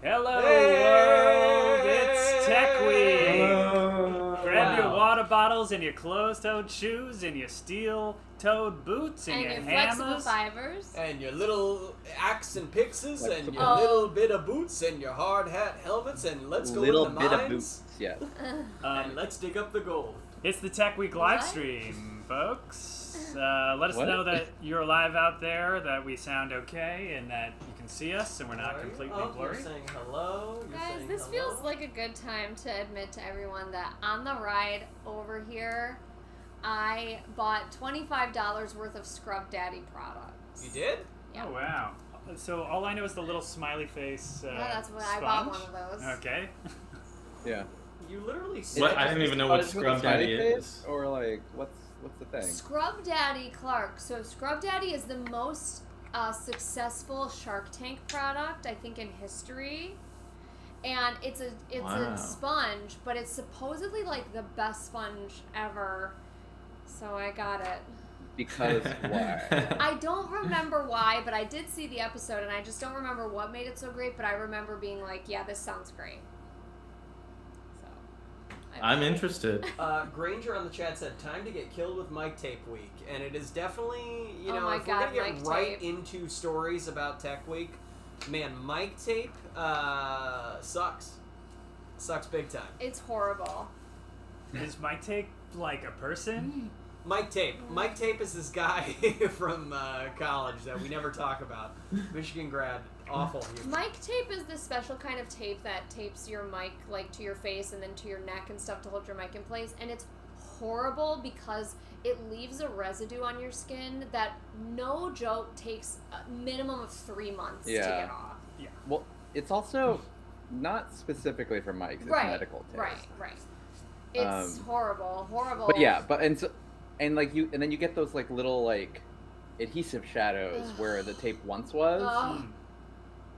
Hello, Hey! world! It's Tech Week! Hello! Grab your water bottles and your closed-toed shoes and your steel-toed boots and your flexible hammers. fibers. And your little axe and pixes and your Oh. little bit of boots and your hard hat helmets and let's go Little in the bit mines of boots, yes. and let's dig up the gold. It's the Tech Week live stream, folks. Let us What? know that you're alive out there, that we sound okay, and that you can see us and we're not completely blurry. You're saying hello. You're Guys, saying this hello. feels like a good time to admit to everyone that on the ride over here, I bought $25 worth of Scrub Daddy products. You did? Yeah. Oh, wow. So all I know is the little smiley face Yeah, that's what sponge. I bought one of those. Okay. Yeah. You literally said What? I didn't even know what Scrub Daddy is. Or like, what's the thing? Scrub Daddy Clark. So Scrub Daddy is the most successful Shark Tank product, I think, in history. And it's Wow. a sponge, but it's supposedly like the best sponge ever. So I got it. Because why? I don't remember why, but I did see the episode, and I just don't remember what made it so great, but I remember being like, yeah, this sounds great. So, I'm interested. Granger on the chat said, time to get killed with Mike Tape Week. And it is definitely, you Oh know, my if we're God, going to get Mike right Tape. into stories about Tech Week, man, Mike Tape sucks. Sucks big time. It's horrible. Is Mike Tape like a person? Mike Tape. Mike Tape is this guy from college that we never talk about. Michigan grad. Awful. Mic tape is this special kind of tape that tapes your mic like to your face and then to your neck and stuff to hold your mic in place, and it's horrible because it leaves a residue on your skin that, no joke, takes a minimum of 3 months to Yeah. get off. Yeah. Well, it's also not specifically for mics. It's medical tape. Right. It's horrible. But yeah, and then you get those like little like adhesive shadows where the tape once was. Ugh.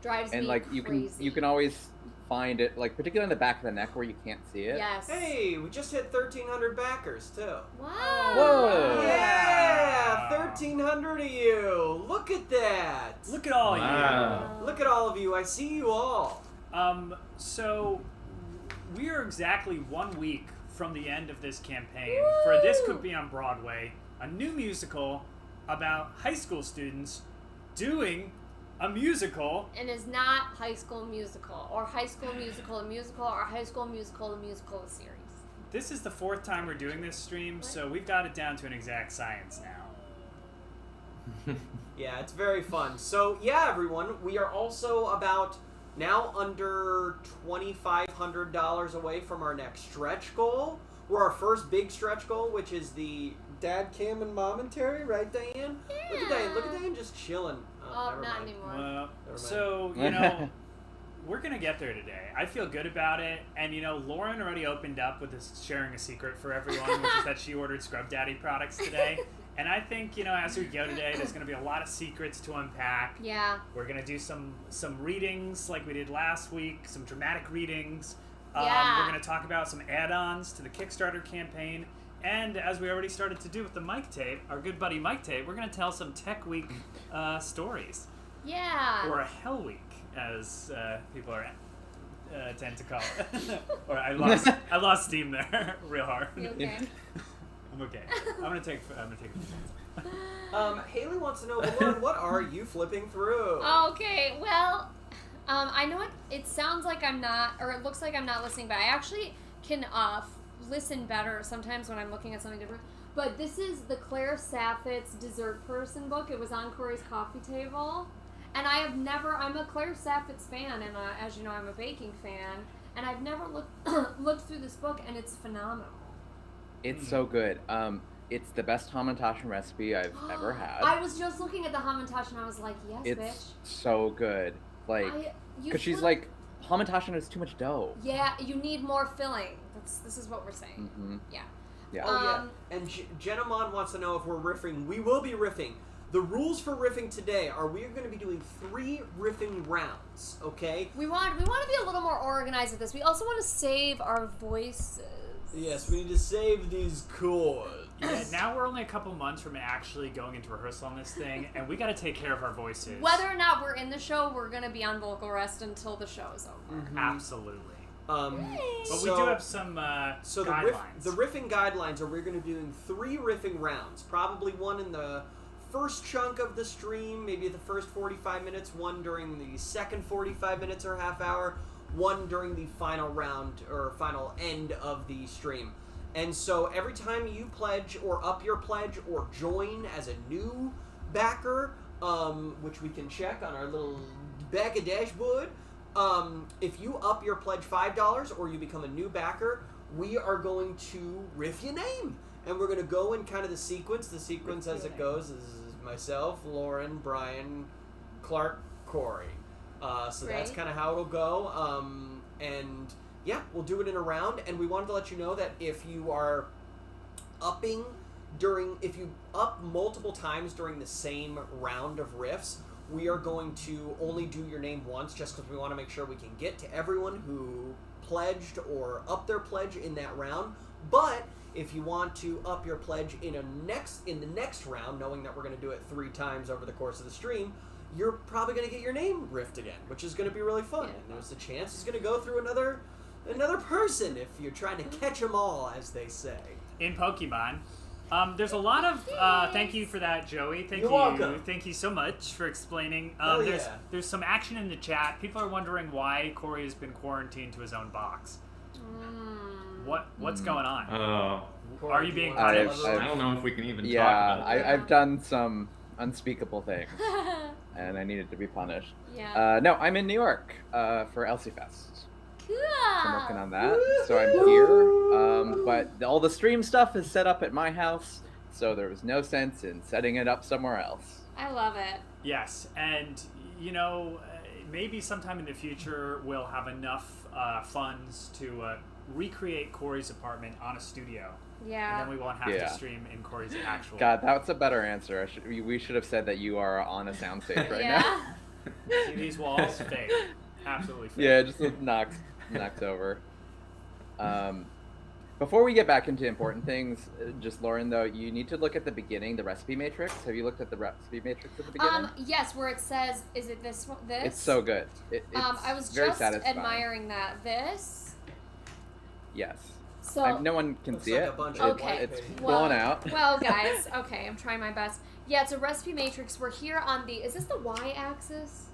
Drives And me like crazy. you can always find it, like particularly on the back of the neck where you can't see it. Yes. Hey, we just hit 1,300 backers too. Wow. Whoa. Yeah, 1,300 of you. Look at that. Look at all Wow. you. Look at all of you. I see you all. So we are exactly 1 week from the end of this campaign for This Could Be On Broadway, a new musical about high school students doing a musical. And is not High School Musical, or High School Musical a musical, or High School Musical a musical series. This is the 4th time we're doing this stream, so we've got it down to an exact science now. Yeah, it's very fun. So, yeah, everyone, we are also about now under $2,500 away from our next stretch goal. We're our first big stretch goal, which is the Dad Cam and Momentary, right, Diane? Yeah. Look at Diane just chilling. Oh, never not mind. anymore. Well, Never mind. so, you know, we're going to get there today. I feel good about it. And, you know, Lauren already opened up with this sharing a secret for everyone, which is that she ordered Scrub Daddy products today. And I think, you know, as we go today, there's going to be a lot of secrets to unpack. Yeah. We're going to do some readings like we did last week, some dramatic readings. Yeah. We're going to talk about some add-ons to the Kickstarter campaign. And as we already started to do with the Mike Tape, our good buddy Mike Tape, we're going to tell some Tech Week stories. Yeah. Or a Hell Week, as people are tend to call it. Or I lost steam there real hard. You okay? I'm okay. I'm gonna take a few minutes. Haley wants to know, Lauren, what are you flipping through? Okay, well, I know it sounds like I'm not, or it looks like I'm not listening, but I actually can listen better sometimes when I'm looking at something different. But this is the Claire Saffitz Dessert Person book. It was on Corey's coffee table. And I'm a Claire Saffitz fan, and as you know, I'm a baking fan. And I've never looked through this book, and it's phenomenal. It's so good. It's the best hamantaschen recipe I've ever had. I was just looking at the hamantaschen, and I was like, yes, It's bitch. so good. Like, because she's like, hamantaschen is too much dough. Yeah, you need more filling. This is what we're saying. Mm-hmm. Yeah. Yeah. Oh, yeah. And Jenamon wants to know if we're riffing. We will be riffing. The rules for riffing today are we are going to be doing 3 riffing rounds, okay? We want to be a little more organized with this. We also want to save our voices. Yes, we need to save these chords. Yeah, now we're only a couple months from actually going into rehearsal on this thing, and we got to take care of our voices. Whether or not we're in the show, we're going to be on vocal rest until the show is over. Mm-hmm. Absolutely. But we do have some guidelines. The riffing guidelines are we're going to be doing 3 riffing rounds. Probably one in the first chunk of the stream, maybe the first 45 minutes, one during the second 45 minutes or half hour, one during the final round or final end of the stream. And so every time you pledge or up your pledge or join as a new backer, which we can check on our little backer dashboard, if you up your pledge $5 or you become a new backer, we are going to riff your name. And we're going to go in kind of the sequence. The sequence as it goes is myself, Lauren, Brian, Clark, Corey. So that's kind of how it'll go. And yeah, we'll do it in a round. And we wanted to let you know that if you are if you up multiple times during the same round of riffs, we are going to only do your name once just because we want to make sure we can get to everyone who pledged or upped their pledge in that round. But if you want to up your pledge in the next round, knowing that we're going to do it 3 times over the course of the stream, you're probably going to get your name riffed again, which is going to be really fun. And there's a chance it's going to go through another person if you're trying to catch them all, as they say. In Pokemon. There's a lot of thank you for that, Joey. You're welcome. Thank you so much for explaining. There's some action in the chat. People are wondering why Corey has been quarantined to his own box. What's going on? Oh. Are you being punished? I don't know if we can even talk about that. I've done some unspeakable things, and I needed to be punished. Yeah. No, I'm in New York for Elsie Fest. Cool. I'm working on that, so I'm here. But all the stream stuff is set up at my house, so there was no sense in setting it up somewhere else. I love it. Yes, and maybe sometime in the future we'll have enough funds to recreate Corey's apartment on a studio. Yeah. And then we won't have to stream in Corey's actual. God, that's a better answer. We should have said that you are on a soundstage right now. See these walls? Fake. Absolutely fake. Yeah, just knocks over. Before we get back into important things, just Lauren, though, you need to look at the beginning, the recipe matrix. Have you looked at the recipe matrix at the beginning? Yes, where it says, is it this one? This? It's so good. It's I was very just satisfying. admiring that. This? Yes. So no one can see like it. a bunch of white It's pages. blown out. Well, guys, okay, I'm trying my best. Yeah, it's a recipe matrix. We're here on the, is this the y-axis?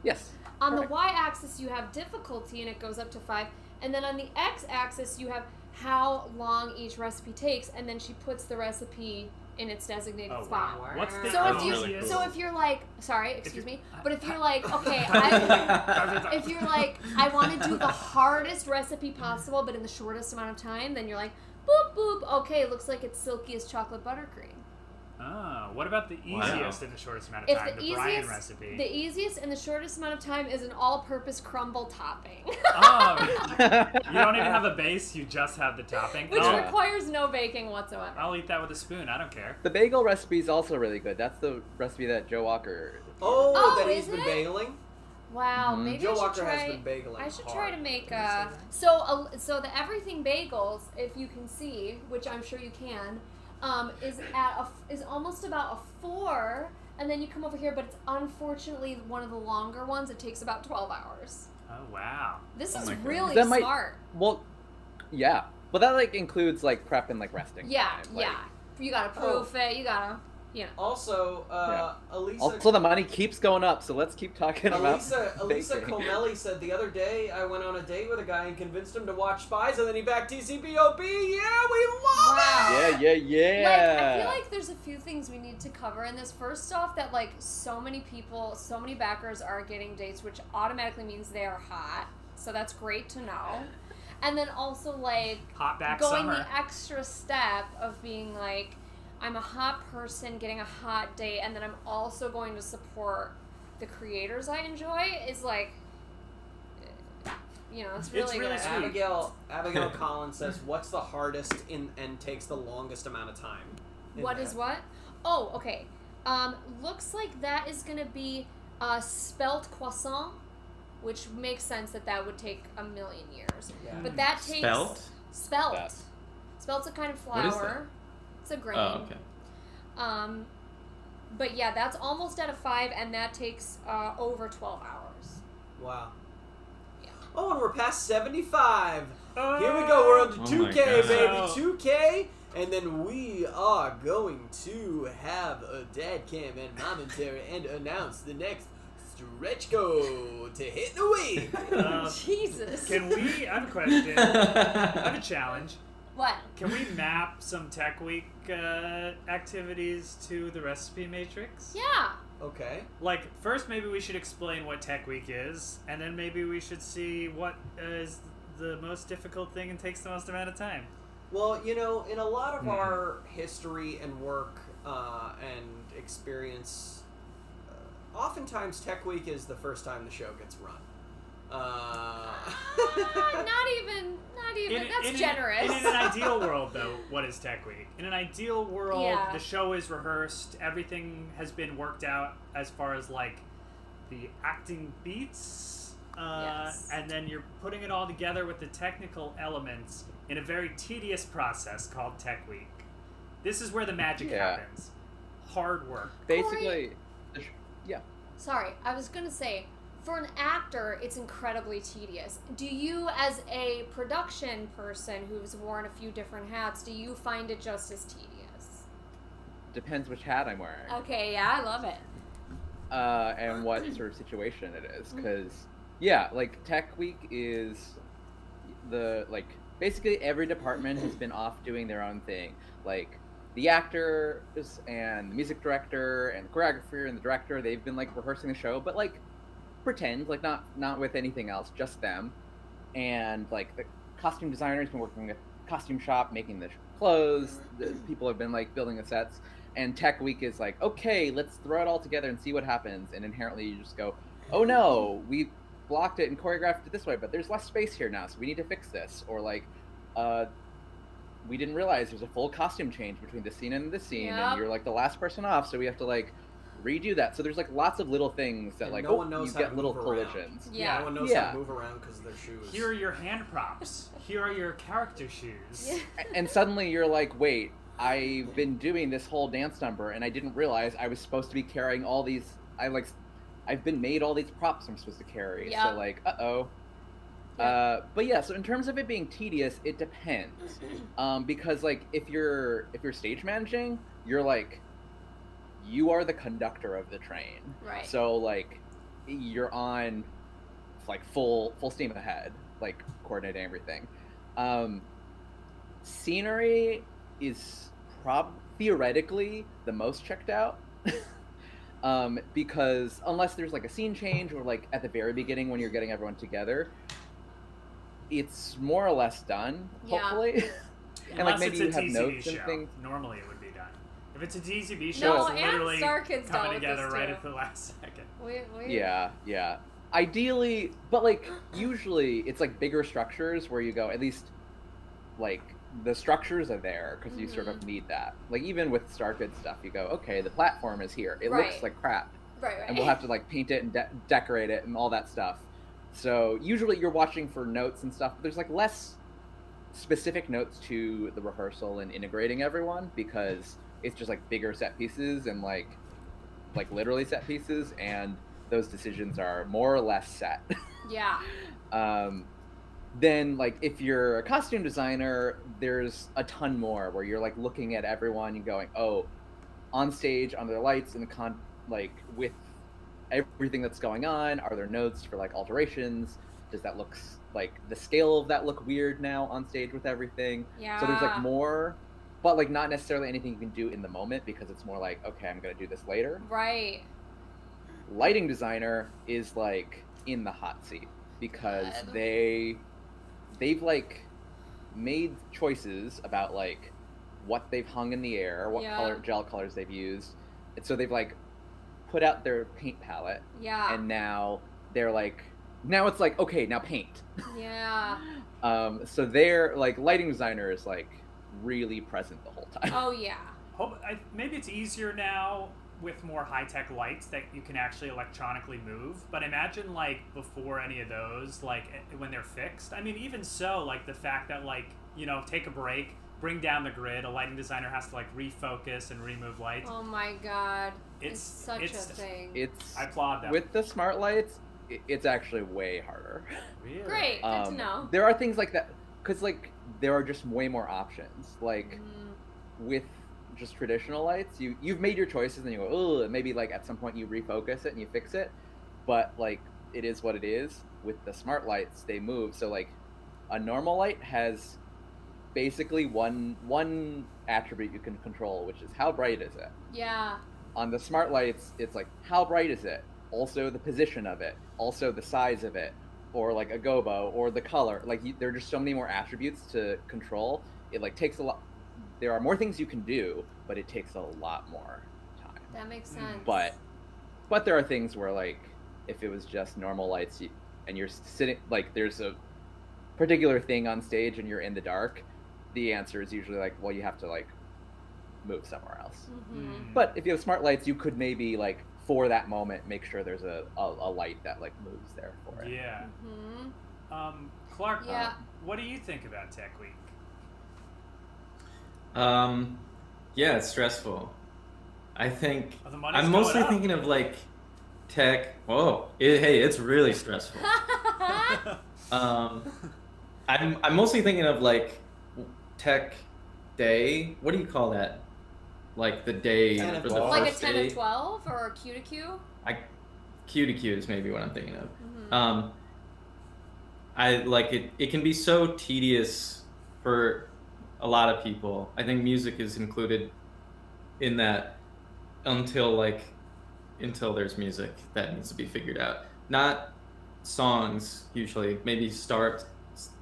Yes. On Correct. the y-axis, you have difficulty, and it goes up to 5. And then on the x-axis, you have how long each recipe takes, and then she puts the recipe in its designated spot. Wow. What's the So if you're like, sorry, excuse me, but if you're like, okay, if you're like, I want to do the hardest recipe possible, but in the shortest amount of time, then you're like, boop, boop, okay, looks like it's silky as chocolate buttercream. Oh, what about the easiest and the shortest amount of time? The Brian recipe. The easiest and the shortest amount of time is an all-purpose crumble topping. Oh, you don't even have a base; you just have the topping, which requires no baking whatsoever. I'll eat that with a spoon. I don't care. The bagel recipe is also really good. That's the recipe that Joe Walker. That he's been bageling. Wow, maybe Joe I should Walker try. has been bageling. I should hard. try to make so the everything bagels, if you can see, which I'm sure you can. Is almost about a 4, and then you come over here, but it's unfortunately one of the longer ones. It takes about 12 hours. Oh wow! This is my God. really That smart. Well, yeah, but that includes prep and resting. Yeah, time. yeah. You gotta proof it. You gotta, Also, Elisa. Also, the money keeps going up, so let's keep talking about. Elisa baking. Comelli said the other day I went on a date with a guy and convinced him to watch Spies, and then he backed TCBoB. Yeah, we love it. Yeah. I feel like there's a few things we need to cover in this. First off, that so many people, so many backers are getting dates, which automatically means they are hot. So that's great to know. And then also hot back going summer. the extra step of being I'm a hot person getting a hot date, and then I'm also going to support the creators I enjoy is it's really good. sweet. Abigail Collins says, "What's the hardest and takes the longest amount of time?" What is what? Oh, okay. Looks like that is gonna be spelt croissant, which makes sense that would take a million years. Yeah. But that takes Spelt? Spelt. Spelt's a kind of What is flour. a grain. Oh, okay. But yeah, that's almost at a 5, and that takes over 12 hours. Wow. Yeah. Oh, and we're past 75. Oh, Here we go. We're up to Oh 2K, my God. baby. 2K. And then we are going to have a dad cam and commentary and announce the next stretch goal to hit the week. Jesus. Can we? I have a question. I have a challenge. What? Can we map some Tech Week activities to the recipe matrix? Yeah. Okay. Like, first maybe we should explain what Tech Week is, and then maybe we should see what is the most difficult thing and takes the most amount of time. Well, you know, in a lot of our history and work and experience, oftentimes Tech Week is the first time the show gets run. Not even. That's generous. In an ideal world, though, what is Tech Week? In an ideal world, Yeah. the show is rehearsed, everything has been worked out as far as, like, the acting beats, Yes. and then you're putting it all together with the technical elements in a very tedious process called Tech Week. This is where the magic happens. Hard work. Basically, Sorry, I was gonna say, for an actor, it's incredibly tedious. Do you, as a production person who's worn a few different hats, do you find it just as tedious? depends which hat I'm wearing. Okay, yeah, I love it. And what sort of situation it is. Because, yeah, like, Tech Week is basically every department has been off doing their own thing. Like, the actors and the music director and the choreographer and the director, they've been, like, rehearsing the show, but, like, pretend, like, not with anything else, just them. And, like, the costume designer's been working with costume shop, making the clothes, the people have been, like, building the sets, and Tech Week is like, okay, let's throw it all together and see what happens, and inherently you just go, oh no, we blocked it and choreographed it this way, but there's less space here now, so we need to fix this, or like, we didn't realize there's a full costume change between this scene and this scene, Yep. and you're like the last person off, so we have to like redo that. So there's like lots of little things that And like no one knows you how get to little move around. collisions. Yeah. No one knows how to move around because of their shoes. Here are your hand props. Here are your character shoes. Yeah. And suddenly you're like, wait, I've been doing this whole dance number and I didn't realize I was supposed to be carrying all these. I've been made all these props I'm supposed to carry. Yep. So like, uh-oh. But yeah, so in terms of it being tedious, it depends. Because like if you're stage managing, you're like, you are the conductor of the train. Right. So like you're on like full steam ahead, like coordinating everything. Scenery is theoretically the most checked out. Because unless there's like a scene change or like at the very beginning when you're getting everyone together, it's more or less done, Yeah. hopefully. And Unless like maybe it's a you have TCB notes show. and things. Normally it would be done. If it's a TCB show, No, it's and literally Star Kids dealt coming with together this right too. at the last second. Yeah. Ideally, but like usually it's like bigger structures where you go, at least like the structures are there because you sort of need that. Like even with Star Kids stuff, you go, okay, the platform is here. It Right. looks like crap. Right. And we'll have to like paint it and decorate it and all that stuff. So usually you're watching for notes and stuff. There's like less specific notes to the rehearsal and integrating everyone because it's just like bigger set pieces and like literally set pieces, and those decisions are more or less set. Yeah. Then like if you're a costume designer, there's a ton more where you're like looking at everyone and going, oh, on stage, under the lights, and like with everything that's going on, are there notes for like alterations? Does that look like the scale of that look weird now on stage with everything? Yeah. So there's like more, but like not necessarily anything you can do in the moment because it's more like, okay, I'm gonna do this later. Right. Lighting designer is like in the hot seat because they've like made choices about like what they've hung in the air, what gel colors they've used, and so they've like put out their paint palette. Yeah. And now they're like, now it's like, okay, now paint. Yeah. So they're like lighting designer is like really present the whole time. Oh yeah. Maybe it's easier now with more high-tech lights that you can actually electronically move, but imagine like before any of those, like when they're fixed. I mean, even so, like the fact that like, you know, take a break, bring down the grid. A lighting designer has to like refocus and remove lights. Oh my god. It's such it's- a thing. I applaud that. With the smart lights, it's actually way harder. Really? Great, good to know. There are things like that, because like there are just way more options. Like with just traditional lights, you've made your choices and you go, oh, maybe like at some point you refocus it and you fix it, but like it is what it is. With the smart lights, they move. So like a normal light has basically one attribute you can control, which is how bright is it. Yeah. On the smart lights, it's like how bright is it, also the position of it, also the size of it, or like a gobo, or the color. Like there are just so many more attributes to control. It like takes a lot. There are more things you can do, but it takes a lot more time. That makes sense. But there are things where like if it was just normal lights and you're sitting, like there's a particular thing on stage and you're in the dark, the answer is usually like, well, you have to like move somewhere else. But if you have smart lights, you could maybe like for that moment make sure there's a light that like moves there for it. Yeah. Clark, Yeah. what do you think about Tech Week? Yeah, it's stressful. I think Oh, the money's I'm mostly going up. thinking of like tech. Whoa, hey, it's really stressful. I'm mostly thinking of like tech day. What do you call that? Like the day 10 of for the 12. Like a first 10 day. of 12 or a Q to Q? Q to Q is maybe what I'm thinking of. I like it. It can be so tedious for a lot of people. I think music is included in that until there's music that needs to be figured out. Not songs usually. Maybe start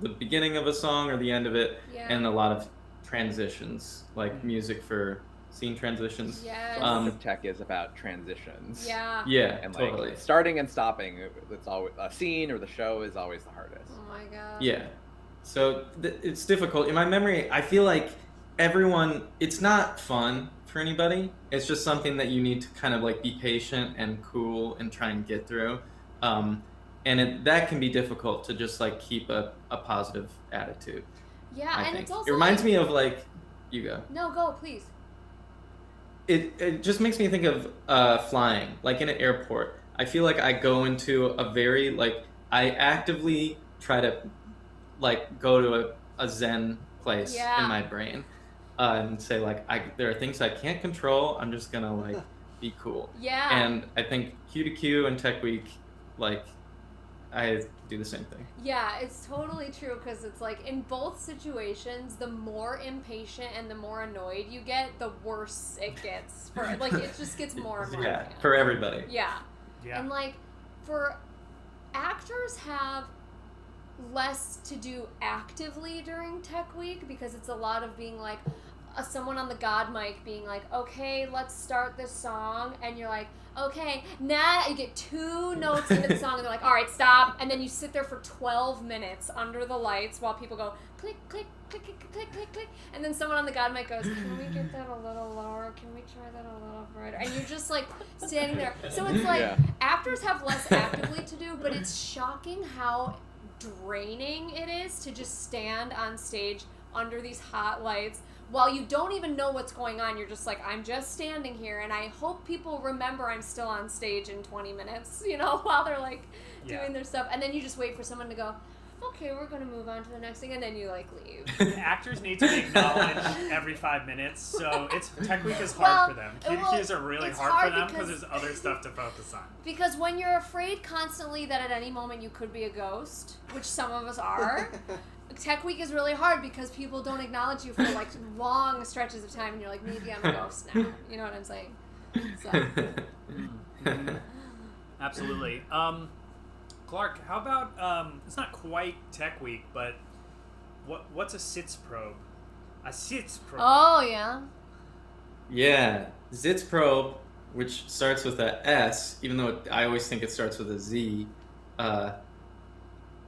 the beginning of a song or the end of it, Yeah. and a lot of transitions, like music for scene transitions. Yes. Most of tech is about transitions. Yeah. Yeah, And like totally. starting and stopping, it's always a scene or the show is always the hardest. Oh my god. Yeah. So it's difficult. In my memory, I feel like it's not fun for anybody. It's just something that you need to kind of like be patient and cool and try and get through. And that can be difficult to just like keep a positive attitude. Yeah, I and think. it's also It reminds like, me of like, you go. No, go, please. It just makes me think of flying, like in an airport. I feel like I go into a very like I actively try to like go to a zen place Yeah. in my brain and say like there are things I can't control. I'm just gonna like be cool. Yeah. And I think Q to Q and Tech Week, like I do the same thing. Yeah, it's totally true because it's like in both situations, the more impatient and the more annoyed you get, the worse it gets. For like, it just gets more and more. Yeah, annoying. for everybody. Yeah. Yeah. And like, for actors have less to do actively during Tech Week because it's a lot of being like someone on the God mic being like, okay, let's start this song, and you're like, okay, now you get 2 notes into the song and they're like, all right, stop, and then you sit there for 12 minutes under the lights while people go click, click, click, click, click, click, click, and then someone on the God mic goes, can we get that a little lower? Can we try that a little brighter? And you're just like standing there. So it's like actors have less actively to do, but it's shocking how draining it is to just stand on stage under these hot lights while you don't even know what's going on. You're just like, I'm just standing here, and I hope people remember I'm still on stage in 20 minutes, you know, while they're like doing their stuff. And then you just wait for someone to go, okay, we're going to move on to the next thing, and then you like leave. Actors need to be acknowledged every 5 minutes, so Tech Week is hard for them. Q2Qs are really it's hard for them because because there's other stuff to focus on. Because when you're afraid constantly that at any moment you could be a ghost, which some of us are, Tech Week is really hard because people don't acknowledge you for like long stretches of time, and you're like, maybe I'm a ghost now. You know what I'm saying? So. Absolutely. Clark, how about it's not quite Tech Week, but what's a sits probe? A sits probe. Oh yeah. Yeah, Zitz probe, which starts with a S, even though I always think it starts with a Z.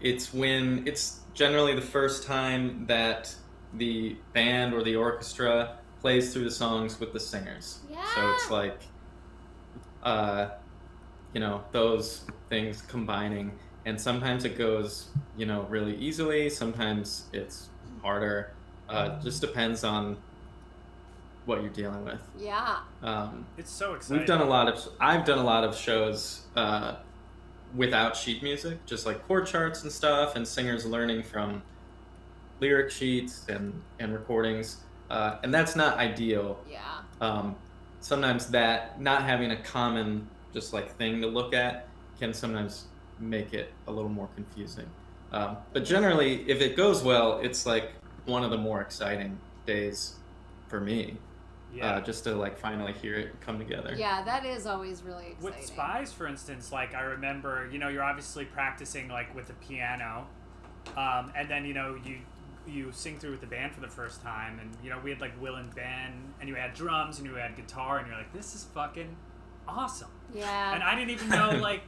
It's generally the first time that the band or the orchestra plays through the songs with the singers. Yeah. So it's like, those things combining, and sometimes it goes, really easily. Sometimes it's harder. Just depends on what you're dealing with. Yeah. It's so exciting. I've done a lot of shows without sheet music, just like chord charts and stuff, and singers learning from lyric sheets and recordings, and that's not ideal. Yeah. Sometimes that not having a common just like thing to look at can sometimes make it a little more confusing. But generally, if it goes well, it's like one of the more exciting days for me. Yeah. Just to like finally hear it come together. Yeah, that is always really exciting. With Spies, for instance, like I remember, you're obviously practicing like with the piano, and then you sing through with the band for the first time, and we had like Will and Ben, and you had drums and you had guitar, and you're like, this is fucking awesome. Yeah. And I didn't even know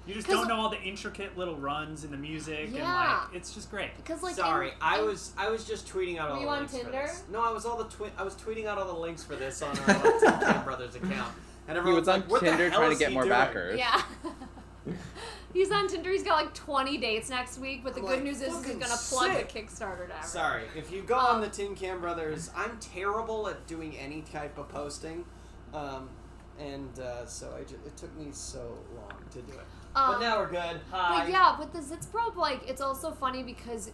you just don't know all the intricate little runs in the music, and like it's just great. Because like Sorry, I was just tweeting out all the links Tinder? for this. No, I was tweeting out all the links for this on our Tin Can Brothers account, and He everyone's was on like, "What the Tinder hell trying to is get he more doing?" backers. Yeah. He's on Tinder. He's got like 20 dates next week, but the I'm good like, news is he's fucking gonna plug sick. the Kickstarter to everyone. Sorry, if you go on the Tin Can Brothers, I'm terrible at doing any type of posting, so it took me so long to do it. But now we're good. Hi. But yeah, with the ZitsProbe, like, it's also funny because,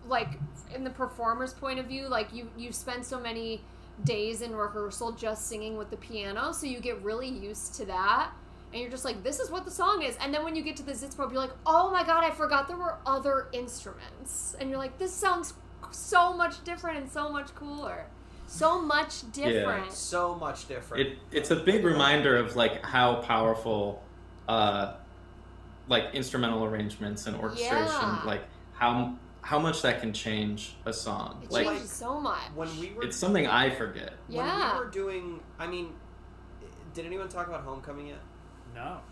like, in the performer's point of view, like, you spend so many days in rehearsal just singing with the piano, so you get really used to that, and you're just like, this is what the song is. And then when you get to the ZitsProbe, you're like, oh my god, I forgot there were other instruments. And you're like, this sounds so much different and so much cooler. So much different. Yeah. So much different. It's a big reminder of like how powerful like instrumental arrangements and orchestration, like how much that can change a song. It like changes so much. When we were it's something I forget. When we were doing, did anyone talk about Homecoming yet?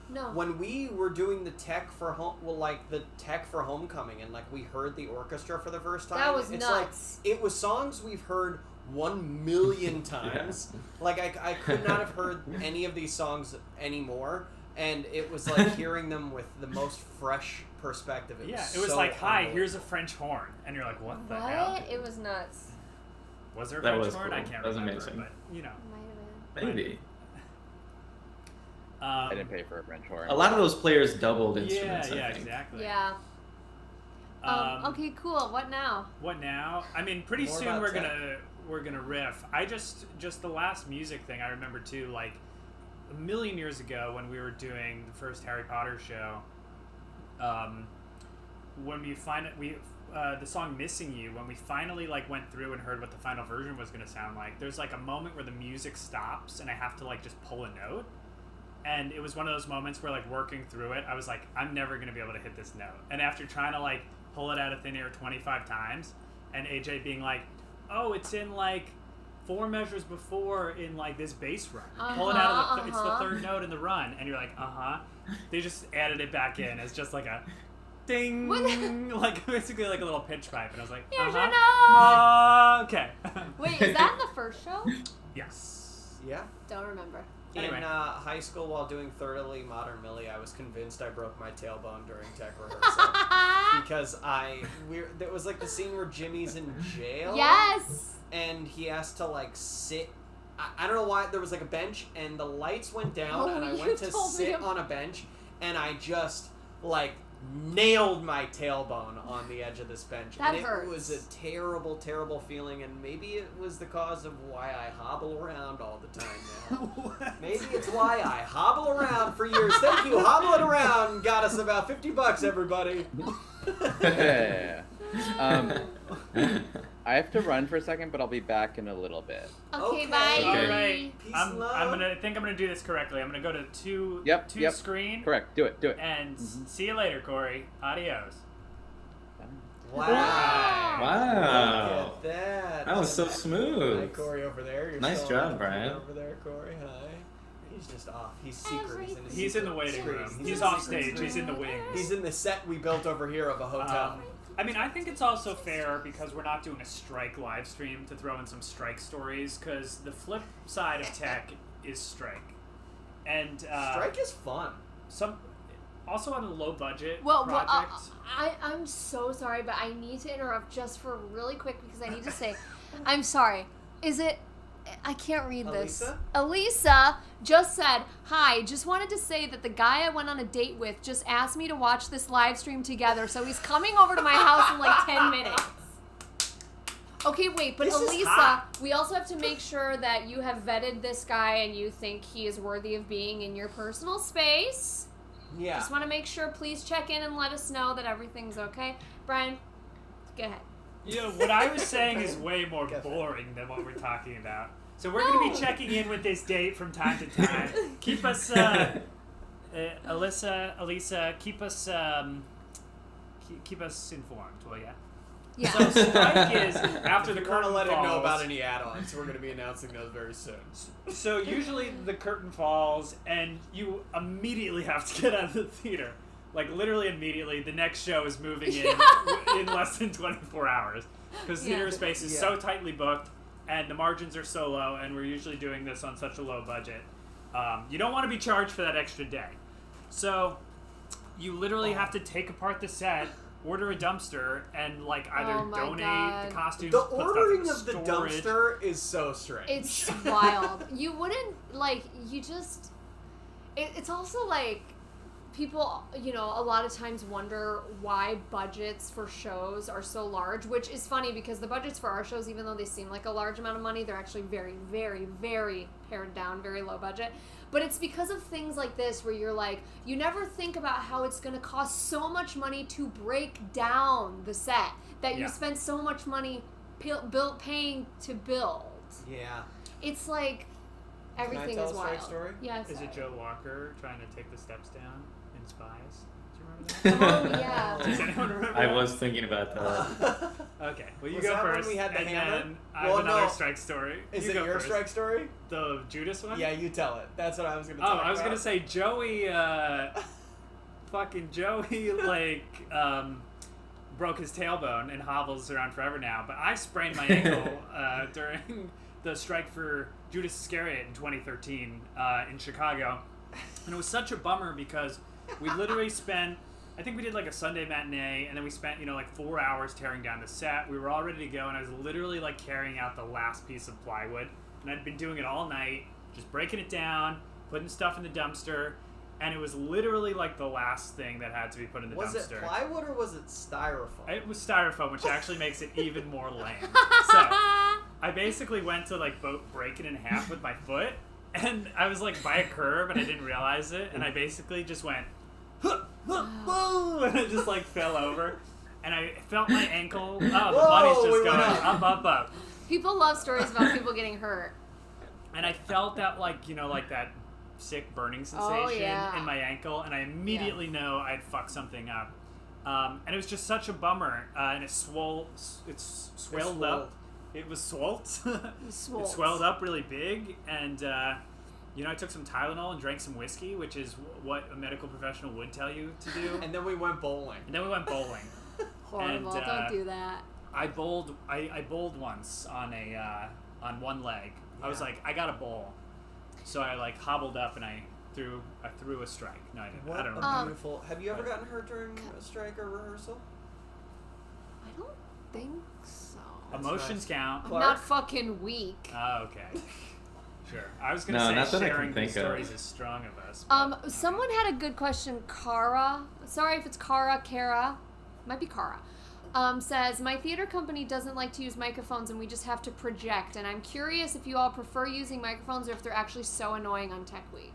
No. When we were doing the tech for Homecoming, and like we heard the orchestra for the first time, that was it's nuts. Like it was songs we've heard 1 million times. Yeah. Like I could not have heard any of these songs anymore, and it was like hearing them with the most fresh perspective. It was so like, hi, here's a French horn, and you're like, what the hell? It was nuts. Was there a that French was horn? Cool. I can't that was remember, amazing. But Maybe. I didn't pay for a French horn. A lot of those players doubled instruments. Yeah, I think. exactly. Yeah. Okay, cool. What now? What now? I mean, pretty More soon about we're gonna riff. I just the last music thing I remember too, like a million years ago when we were doing the first Harry Potter show. When we the song "Missing You," when we finally like went through and heard what the final version was gonna sound like, there's like a moment where the music stops and I have to like just pull a note. And it was one of those moments where, like, working through it, I was like, I'm never going to be able to hit this note. And after trying to, like, pull it out of thin air 25 times, and AJ being like, oh, it's in, like, 4 measures before in, like, this bass run. Pull it out of it's the third note in the run. And you're like, They just added it back in as just, like, a ding. Like, basically, like, a little pitch pipe. And I was like, Here's your note! Okay. Wait, is that in the first show? Yes. Yeah. Don't remember. Anyway. In high school, while doing Thoroughly Modern Millie, I was convinced I broke my tailbone during tech rehearsal because there was like the scene where Jimmy's in jail. Yes. And he has to like sit. I don't know why. There was like a bench, and the lights went down, and I went to sit on a bench, and I just like nailed my tailbone on the edge of this bench. That and hurts. It was a terrible, terrible feeling, and maybe it was the cause of why I hobble around all the time now. Maybe it's why I hobble around for years. Thank you, hobbling around got us about $50, everybody. Yeah. I have to run for a second, but I'll be back in a little bit. Okay, bye. All right. Peace I'm and love. gonna do this correctly. I'm gonna go to two screen. Correct. Do it. And see you later, Corey. Adios. Wow. Wow. Look at that. That was so smooth. Hi, Corey over there. You're Nice still job, on Brian. Over there, Corey. Hi. He's just off. He's secret. He's in the waiting room. He's He's in the off secret stage. screen. He's in the wings. He's in the set we built over here of a hotel. I mean, I think it's also fair because we're not doing a strike live stream to throw in some strike stories because the flip side of tech is strike. And Strike is fun. also on a low budget Well, project. I'm so sorry, but I need to interrupt just for really quick because I need to say, I'm sorry. Is it? I can't read this. Elisa just said, "Hi, just wanted to say that the guy I went on a date with just asked me to watch this live stream together, so he's coming over to my house in like 10 minutes." Okay, wait, but This is Elisa, hot. we also have to make sure that you have vetted this guy and you think he is worthy of being in your personal space. Yeah. Just want to make sure, please check in and let us know that everything's okay. Brian, go ahead. You know, what I was saying is way more boring than what we're talking about. So we're going to be checking in with this date from time to time. Keep us, Elisa, keep us informed, will ya? Yeah. So strike is after the If you want curtain to let him know falls. about any add-ons, we're going to be announcing those very soon. So usually the curtain falls and you immediately have to get out of the theater. Like literally immediately, the next show is moving in less than 24 hours because theater space is so tightly booked and the margins are so low, and we're usually doing this on such a low budget. You don't want to be charged for that extra day, so you literally have to take apart the set, order a dumpster, and like either donate the costumes. The put stuff in ordering of the storage. dumpster is so strange. It's wild. You wouldn't, like, you just... It's also, like, people, you know, a lot of times wonder why budgets for shows are so large, which is funny because the budgets for our shows, even though they seem like a large amount of money, they're actually very, very, very pared down, very low budget. But it's because of things like this where you're like, you never think about how it's going to cost so much money to break down the set that you spend so much money paying to build. Yeah. It's like everything Can I tell is a straight wild. story? Yes. Is it Joe Walker trying to take the steps down in Spies? Do you remember that? Oh yeah. Does anyone remember I that? was thinking about that. Okay, well you Was go that when first, we had the and hammer? then I Well, have another no. strike story. Is You it go your first. strike story? The Judas one? Yeah, you tell it. That's what I was going to Oh, talk about. I was gonna say Joey, fucking Joey, like, broke his tailbone and hobbles around forever now. But I sprained my ankle during the strike for Judas Iscariot in 2013 in Chicago, and it was such a bummer because we literally spent. I think we did like a Sunday matinee, and then we spent, like 4 hours tearing down the set. We were all ready to go, and I was literally like carrying out the last piece of plywood. And I'd been doing it all night, just breaking it down, putting stuff in the dumpster, and it was literally like the last thing that had to be put in the Was dumpster. it plywood or was it styrofoam? It was styrofoam, which actually makes it even more lame. So I basically went to like break it in half with my foot, and I was like by a curb, and I didn't realize it, and I basically just went, boom, and it just like fell over, and I felt my ankle. Oh, the body's just going up. People love stories about people getting hurt. And I felt that like that sick burning sensation in my ankle, and I immediately know I'd fucked something up. And it was just such a bummer, and it swelled up. It was swolled. It swelled up really big, and I took some Tylenol and drank some whiskey, which is what a medical professional would tell you to do. And then we went bowling. Horrible. And, don't do that. I bowled once on one leg. I was like, I got a bowl, so I like hobbled up and I threw a strike. No, I didn't. What I don't a remember. beautiful... Have you ever gotten hurt during a strike or rehearsal? I don't think so. Emotions count. I'm not fucking weak. Oh, okay. Sure. I was gonna No, not say that I can sharing think these of. stories is strong of us. But, Someone had a good question. Kara, sorry if it's Kara, might be Kara. Says, my theater company doesn't like to use microphones and we just have to project. And I'm curious if you all prefer using microphones or if they're actually so annoying on Tech Week.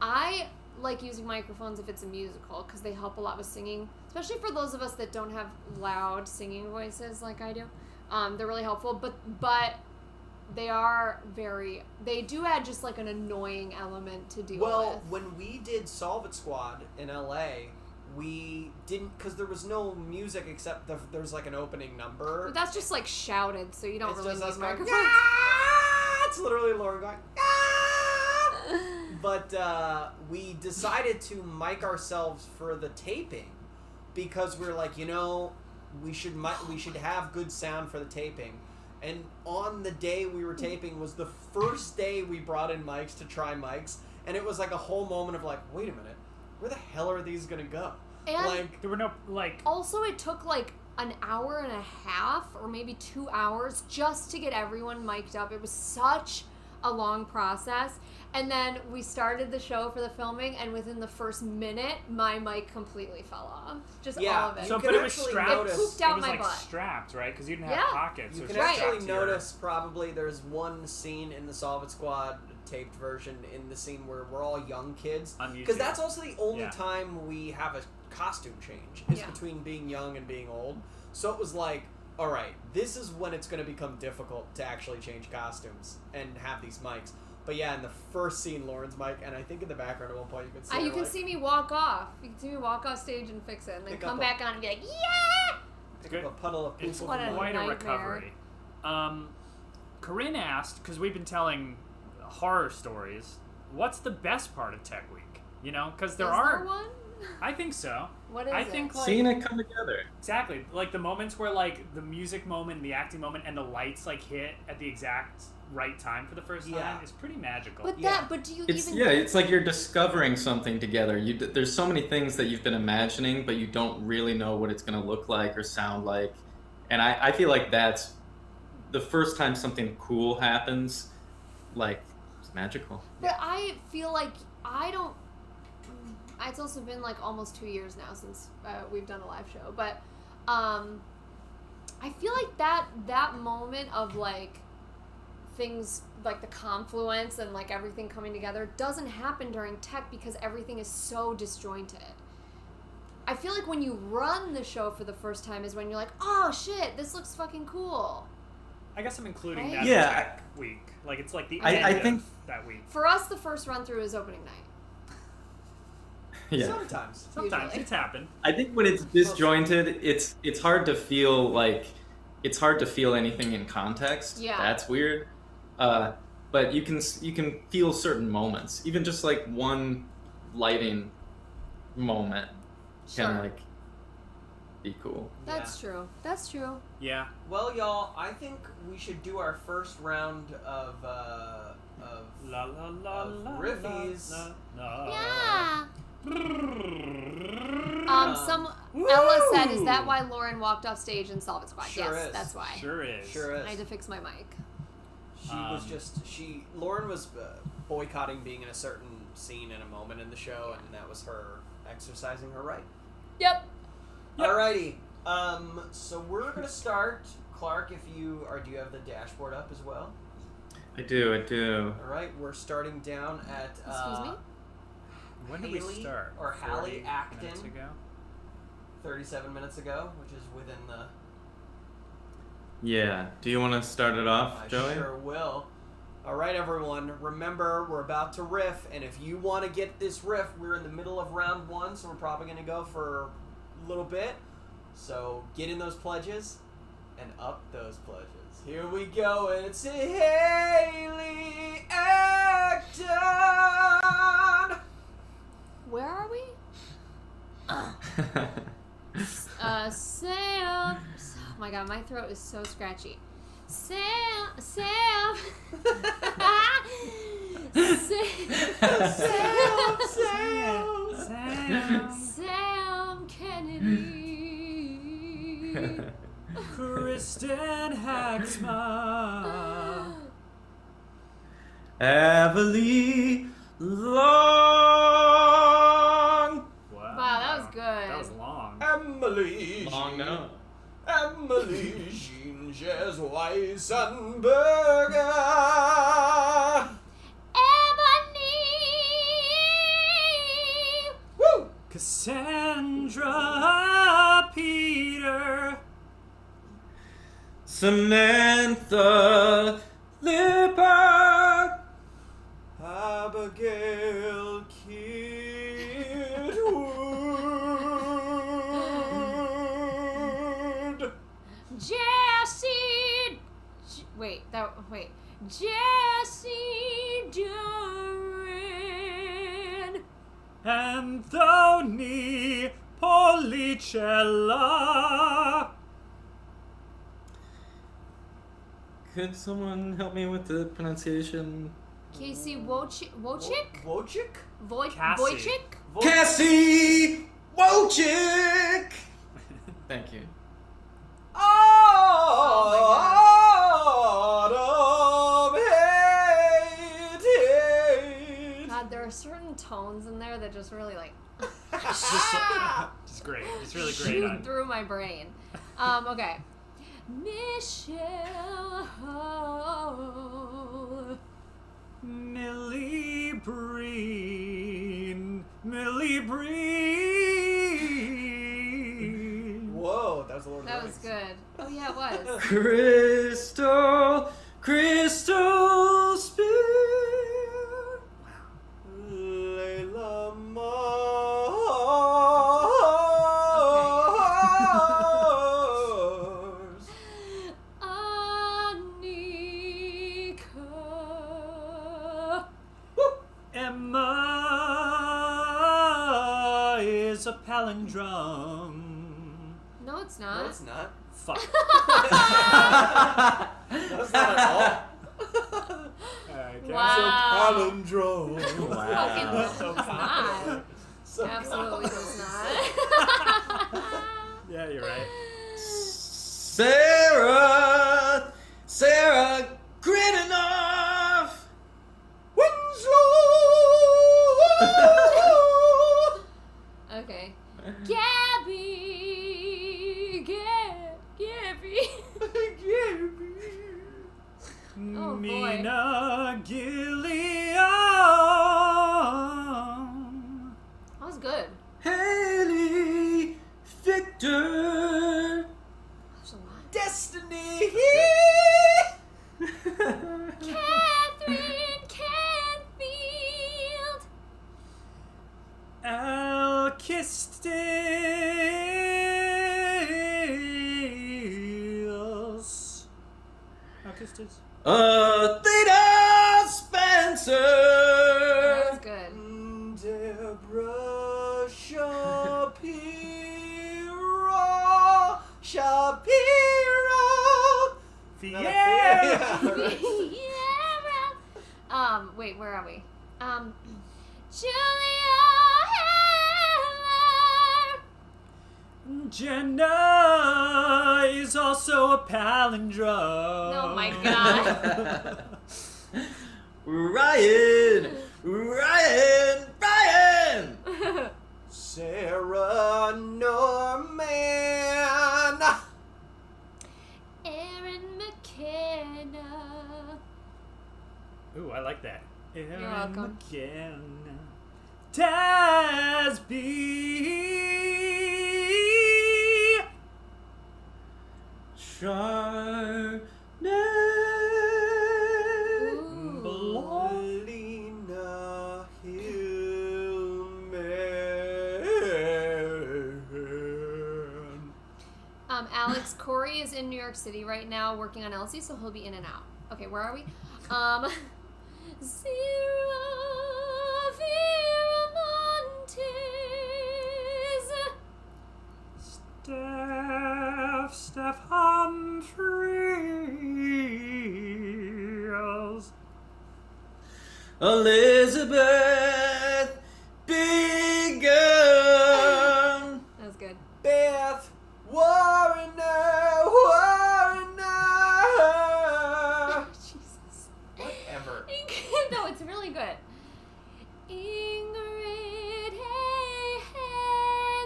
I like using microphones if it's a musical because they help a lot with singing, especially for those of us that don't have loud singing voices like I do. They're really helpful, but they do add just like an annoying element to deal with. Well, when we did Solve It Squad in LA, we didn't, because there was no music except there's like an opening number. But that's just like shouted, so you don't It's really just need us going, microphones. "Ah!" It's literally Lauren going, "Ah!" But we decided to mic ourselves for the taping because we were like, we should have good sound for the taping. And on the day we were taping was the first day we brought in mics to try mics, and it was like a whole moment of like, wait a minute, where the hell are these gonna go? And Like, There were no, like, also, it took like an hour and a half or maybe 2 hours just to get everyone mic'd up. It was such a long process. And then we started the show for the filming, and within the first minute, my mic completely fell off. Just Yeah, all of it. so, you but can it was actually strapped. notice- It pooped out it was my like butt. strapped, right? Because you didn't have Yeah. pockets. you so can it was Right. strapped actually to your- notice probably there's one scene in the Solve It Squad taped version in the scene where we're all young kids. on YouTube. Because that's also the only Yeah. time we have a costume change is Yeah. between being young and being old. So it was like, all right, this is when it's going to become difficult to actually change costumes and have these mics. But yeah, in the first scene, Lauren's mic, and I think in the background at one point you can see her, You can like, see me walk off. You can see me walk off stage and fix it, and then Pick come up back on and be like, yeah! pick good. up a puddle of poop. It's What a quite a nightmare. recovery. Corinne asked, because we've been telling horror stories, what's the best part of Tech Week? You know, because there Is are. there one? I think so. What is I it? think, like, Seeing it come together. exactly, like the moments where like the music moment, the acting moment, and the lights like hit at the exact right time for the first time Yeah. is pretty magical. But Yeah. but do you It's even... yeah, it's like you're discovering something together. There's so many things that you've been imagining, but you don't really know what it's gonna look like or sound like. And I feel like that's the first time something cool happens, like it's magical. But I feel like I don't... It's also been like almost 2 years now since we've done a live show, but I feel like that moment of like things like the confluence and like everything coming together doesn't happen during tech because everything is so disjointed. I feel like when you run the show for the first time is when you're like, oh shit, this looks fucking cool. I guess I'm including Right? that Yeah. in Tech Week. Like it's like the I end think- of that week. For us, the first run through is opening night. Yeah. Sometimes. Sometimes Usually. it's happened. I think when it's disjointed, it's hard to feel like it's hard to feel anything in context. Yeah. That's weird. But you can feel certain moments, even just like one lighting moment Sure. can like be cool. That's true. That's true. Yeah. Well, y'all, I think we should do our first round of La la la Of la. riffies. La, la, Yeah. Some Woo! Ella said, "Is that why Lauren walked off stage in Solve It Squad?" Sure Yes, is. that's why. Sure is. Sure I had is. to fix my mic. She was just Lauren was boycotting being in a certain scene in a moment in the show, and that was her exercising her right. Yep. Yep. Alrighty. So we're gonna start. Clark, if you do you have the dashboard up as well? I do. All right, we're starting down at. Excuse me? When did we Haley start? or Hallie 40 Acton. minutes ago? 37 minutes ago, which is within the. Yeah. Do you want to start it off, I Joey? sure will. All right, everyone. Remember, we're about to riff, and if you want to get this riff, we're in the middle of round one, so we're probably going to go for a little bit. So get in those pledges and up those pledges. Here we go, and it's Haley Acton. Where are we? Sam. Oh my god, my throat is so scratchy. Sam. Sam. Sam Kennedy. Kristen Haxma. Everly Long. Wow. Wow, that was good. That was long. Emily. Long note. Emily Ginges Weissenberger. Ebony. Woo! Cassandra Peter. Samantha Lippert. Abigail Kidwood. Jesse. Jesse Duran. Anthony Policella. Could someone help me with the pronunciation? Casey Wojcik? Wojcik? Cassie. Wojcik? Cassie Wojcik. Thank you. Autumn hated. God, there are certain tones in there that just really like Just great. It's really great. shoot through my brain. Okay. Michelle Hall. Millie Breen. Whoa, that was a Lord of the That was Rings. good. Oh yeah, it was. Crystal Spear. Layla Mars. Anika. Emma is a palindrome. No, it's not. No, it's not. Fuck. That's not at all. Okay. Wow. Palindrome. Fucking does So not. So Absolutely does not. Yeah, you're right. Sarah Grininoff. Winslow. Okay. Gabby. Oh, boy. Nina Gilliam. That was good. Haley Victor. There's a lot. Destiny. Catherine Canfield. Alkistis. Alkistis? Theta That Spencer. was good. Deborah Shapiro. Fiera. Yeah. Wait, where are we? Julia Heller. Jenna is also a palindrome. Oh my god. Ryan. Sarah Norman. Erin McKenna. Ooh, I like that. Erin welcome. McKenna. Tasby. Chardonnay. Ooh. Lena Hillman. Alex Corey is in New York City right now working on Elsie, so he'll be in and out. Okay, where are we? Zero Viramontes. Steph Humphreys. Elizabeth Bingham. That was good. Beth Warrener. Jesus. Whatever. No, it's really good. Ingrid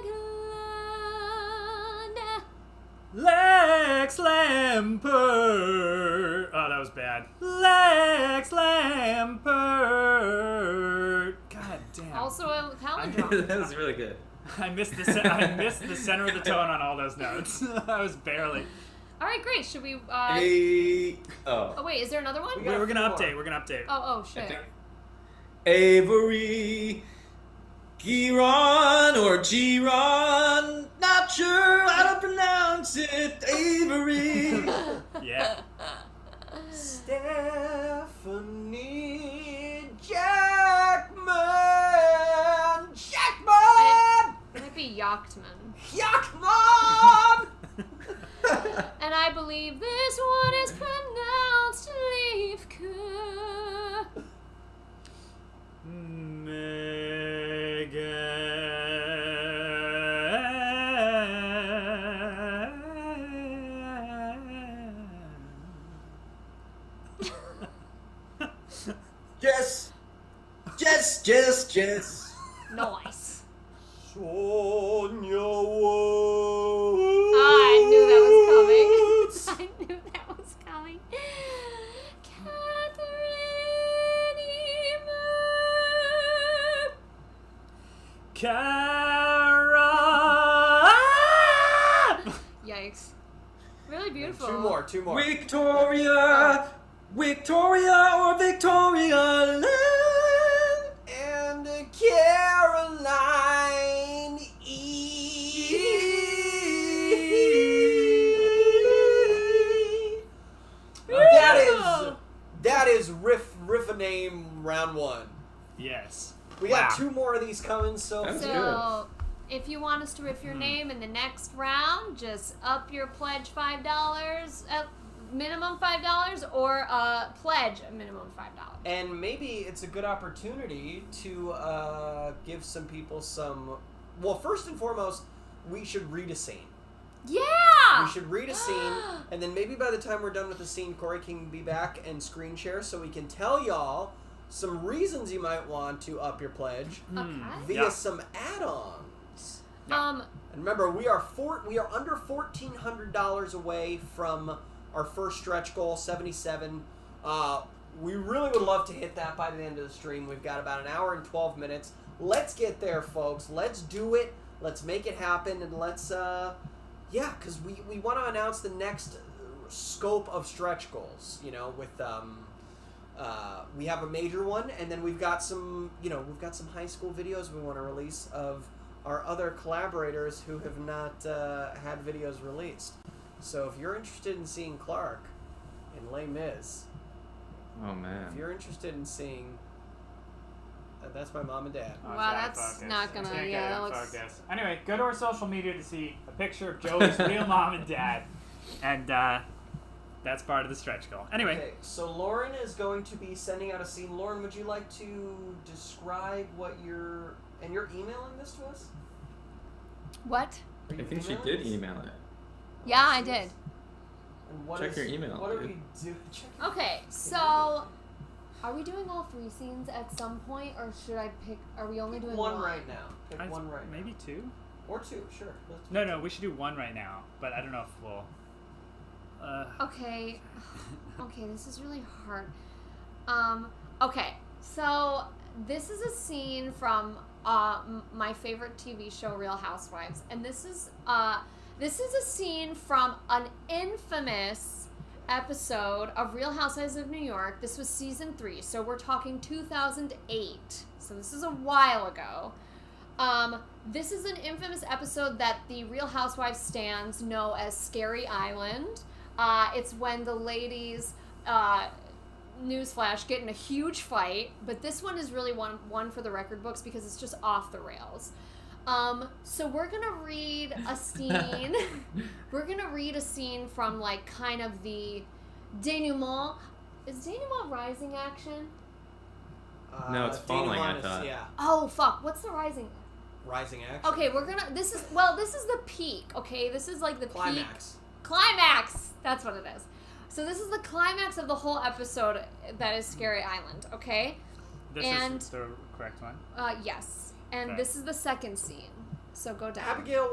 Haglund. Lex Lampert. Oh, that was bad. Lex Lampert. God damn. Also a palindrome. That was really good. I missed the center of the tone on all those notes. I was barely. All right, great. Should we? Oh. Oh wait, is there another one? We got We're gonna four. update. We're gonna update. Oh shit. Avery Giron or Giron, not sure how to pronounce it. Avery. Yeah. Stephanie Jackman. It might be Yachtman. Jackman. And I believe this one is pronounced Leafke. Jess. Nice. Sonia I knew that was coming. I knew that was coming. Catherine Emer. Cara. Yikes. Really beautiful. Two more. Victoria or Victoria Land. And Caroline E. That is riff a name round one. Yes. We got 2 more of these coming, so That's So, if you want us to riff your name in the next round, just up your pledge $5, minimum $5, or pledge a minimum $5. And maybe it's a good opportunity to give some people some. Well, first and foremost, we should read a scene. Yeah! We should read a scene, and then maybe by the time we're done with the scene, Corey can be back and screen share so we can tell y'all some reasons you might want to up your pledge Okay. via some add-ons. Yeah. And remember, we are under $1,400 away from our first stretch goal, 77. We really would love to hit that by the end of the stream. We've got about an hour and 12 minutes. Let's get there, folks. Let's do it. Let's make it happen, and let's because we want to announce the next scope of stretch goals. You know, with we have a major one, and then we've got some high school videos we want to release of our other collaborators who have not had videos released. So if you're interested in seeing Clark in Les Mis, Oh if man. you're interested in seeing, that's my mom and dad. Oh, it's Wow, out of that's focus. not gonna- It's yeah, get that out of looks- focus. Anyway, go to our social media to see a picture of Joey's real mom and dad, and that's part of the stretch goal. Anyway, Okay, so Lauren is going to be sending out a scene. Lauren, would you like to describe what you're emailing this to us? What? Are I you think she emailing did us? email it. Yeah, I did. And what Check is- your email, What do dude. we do? Check your Okay, so are we doing all 3 scenes at some point, or should I pick? Are we only doing one right now. Pick I- one right now. maybe 2. Or 2, sure. Let's No, we should do 1 right now. But I don't know if we'll. Okay. Okay, this is really hard. Okay, so this is a scene from my favorite TV show, Real Housewives, and this is a scene from an infamous episode of Real Housewives of New York. This was season 3, so we're talking 2008. So this is a while ago. This is an infamous episode that the Real Housewives stans know as Scary Island. It's when the ladies, newsflash, get in a huge fight, but this one is really one for the record books because it's just off the rails. So we're gonna read a scene. We're gonna read a scene from like kind of the denouement. Is denouement rising action? No, it's falling, I thought. Yeah, Oh fuck! What's the rising? rising action. Okay, we're gonna. This is the peak. Okay, this is like the peak. Climax. Climax. That's what it is. So this is the climax of the whole episode. That is Scary Island. Okay. This And- is the correct one. Yes. And Okay. this is the second scene. So go down. Abigail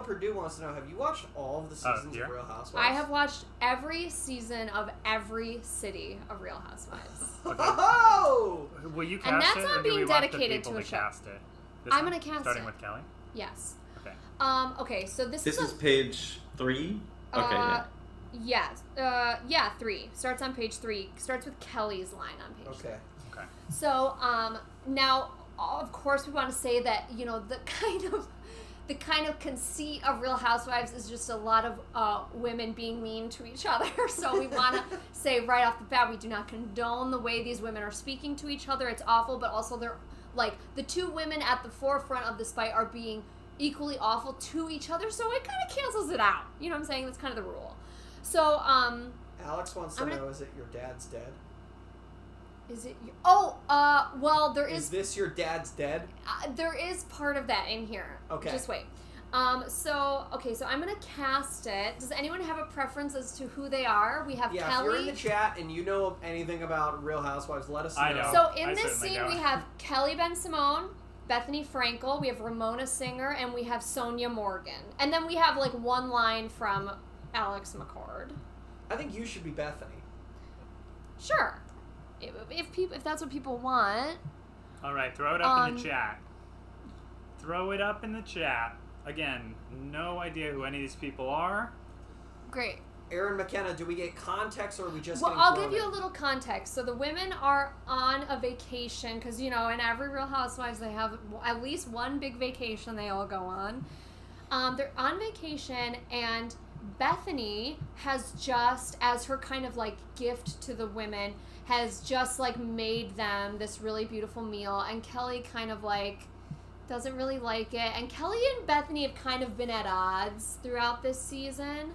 Purdue wants to know: have you watched all of the seasons yeah. of Real Housewives? I have watched every season of every city of Real Housewives. Oh! Will you cast And that's it, not or do we being want the dedicated people to a show. cast it? This I'm one? gonna cast Starting it. with Kelly. Yes. Okay. Okay. So this This is is page 3? Okay, yeah. Yes. 3. Starts on page 3. Starts with Kelly's line on page 3. Okay. Okay. So, now, of course, we want to say that, you know, the kind of conceit of Real Housewives is just a lot of women being mean to each other. So we want to say right off the bat, we do not condone the way these women are speaking to each other. It's awful, but also they're, like, the 2 women at the forefront of this fight are being equally awful to each other, so it kind of cancels it out. You know what I'm saying? That's kind of the rule. So, Alex wants to I'm gonna- know: is it your dad's dead? is it... well, there Is is... this your dad's dead? There is part of that in here. Okay. Just wait. So I'm gonna cast it. Does anyone have a preference as to who they are? We have Yeah, Kelly. if you're in the chat and you know anything about Real Housewives, let us know. I know. So in I this certainly scene, don't. we have Kelly Ben Simone, Bethany Frankel, we have Ramona Singer, and we have Sonia Morgan. And then we have like one line from Alex McCord. I think you should be Bethany. Sure, if that's what people want. All right, throw it up in the chat. Throw it up in the chat. Again, no idea who any of these people are. Great. Aaron McKenna, do we get context or are we just Well, getting I'll thrown give you a in? little context. So the women are on a vacation because, in every Real Housewives, they have at least one big vacation they all go on. They're on vacation, and Bethany has just, as her kind of like gift to the women, has just like made them this really beautiful meal, and Kelly kind of like doesn't really like it. And Kelly and Bethany have kind of been at odds throughout this season.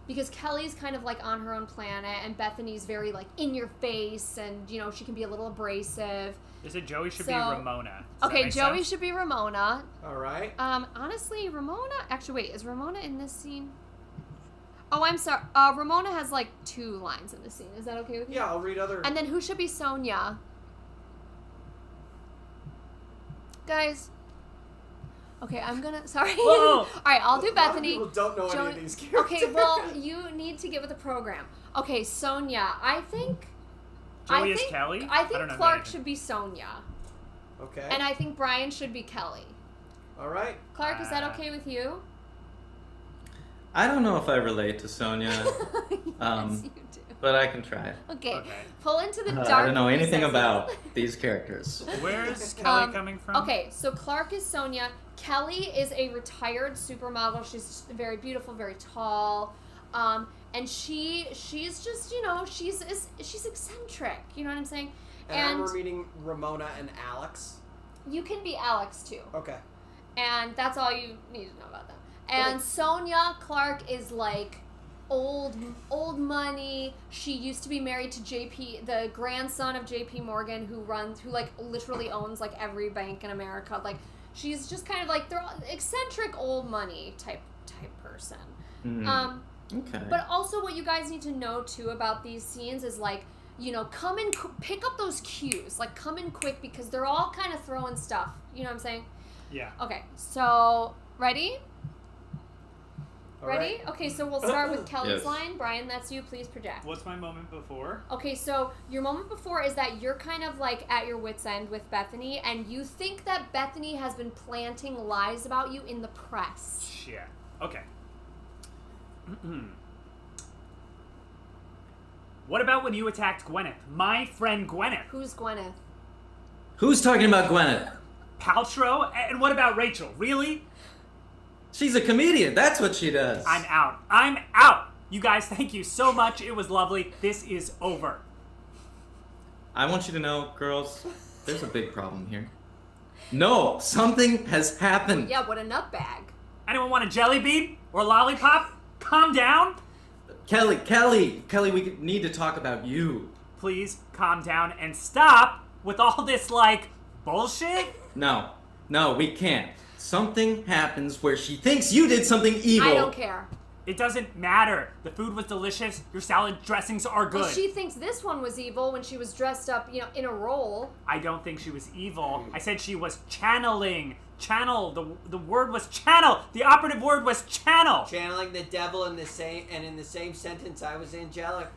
Because Kelly's kind of like on her own planet, and Bethany's very like in your face, and she can be a little abrasive. They said Joey should be Ramona. Okay, Joey should be Ramona. All right. Honestly, Ramona. Actually, wait, is Ramona in this scene? Oh, I'm sorry. Ramona has like 2 lines in this scene. Is that okay with you? Yeah, I'll read other. And then who should be Sonia? Guys. Okay, I'm gonna. Sorry. Whoa. All right, I'll do A lot of Bethany. people don't know any of these characters. Okay, well, you need to get with the program. Okay, Sonia. I think Joey is Kelly? I I think don't know Clark anything. should be Sonia. Okay. And I think Brian should be Kelly. All right. Clark, is that okay with you? I don't know if I relate to Sonia, Yes, you do. but I can try. Okay. Okay. Pull into the dark I don't know anything recesses. about these characters. Where's Kelly coming from? Okay, so Clark is Sonia. Kelly is a retired supermodel. She's very beautiful, very tall. And she's just, she's eccentric. You know what I'm saying? And we're meeting Ramona and Alex. You can be Alex too. Okay. And that's all you need to know about them. And Sonia Clark is like old money. She used to be married to JP, the grandson of JP Morgan, who like literally owns like every bank in America. Like she's just kind of like they're eccentric old money type person. Mm. Okay. But also what you guys need to know too about these scenes is like, come in, pick up those cues, like come in quick because they're all kind of throwing stuff. You know what I'm saying? Yeah. Okay, so ready? All Ready? right. Okay, so we'll start with Kelly's Yes. line. Brian, that's you. Please project. What's my moment before? Okay, so your moment before is that you're kind of like at your wit's end with Bethany, and you think that Bethany has been planting lies about you in the press. Shit. Okay. What about when you attacked Gwyneth? My friend Gwyneth. Who's Gwyneth? Who's talking about Gwyneth? Paltrow? And what about Rachel? Really? She's a comedian. That's what she does. I'm out. I'm out. You guys, thank you so much. It was lovely. This is over. I want you to know, girls, there's a big problem here. No, something has happened. Yeah, what a nutbag. Anyone want a jelly bean or lollipop? Calm down. Kelly, we need to talk about you. Please calm down and stop with all this, like, bullshit. No, we can't. Something happens where she thinks you did something evil. I don't care. It doesn't matter. The food was delicious. Your salad dressings are good. Well, she thinks this one was evil when she was dressed up, in a role. I don't think she was evil. I said she was channeling. Channel. The word was channel. The operative word was channel. Channeling the devil in the same sentence I was angelic.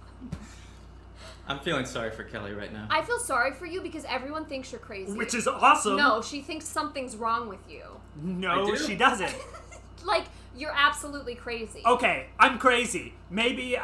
I'm feeling sorry for Kelly right now. I feel sorry for you because everyone thinks you're crazy. Which is awesome. No, she thinks something's wrong with you. No, I do. she doesn't. Like, you're absolutely crazy. Okay, I'm crazy. Maybe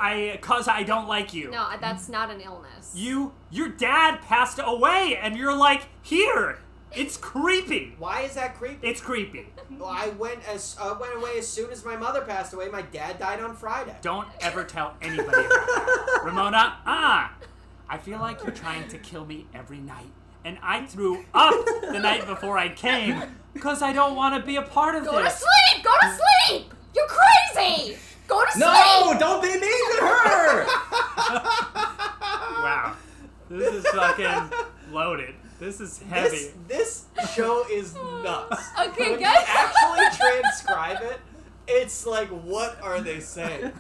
cause I don't like you. No, that's not an illness. Your dad passed away and you're like, here. It's creepy. Why is that creepy? It's creepy. Well, I went away as soon as my mother passed away. My dad died on Friday. Don't ever tell anybody about that. Ramona, I feel like you're trying to kill me every night. And I threw up the night before I came because I don't want to be a part of Go to this. sleep! Go to sleep! You're crazy! Go to No, sleep! don't be mean to her! Wow. This is fucking loaded. This is heavy. This show is nuts. Okay, when guys. you actually transcribe it, it's like, what are they saying?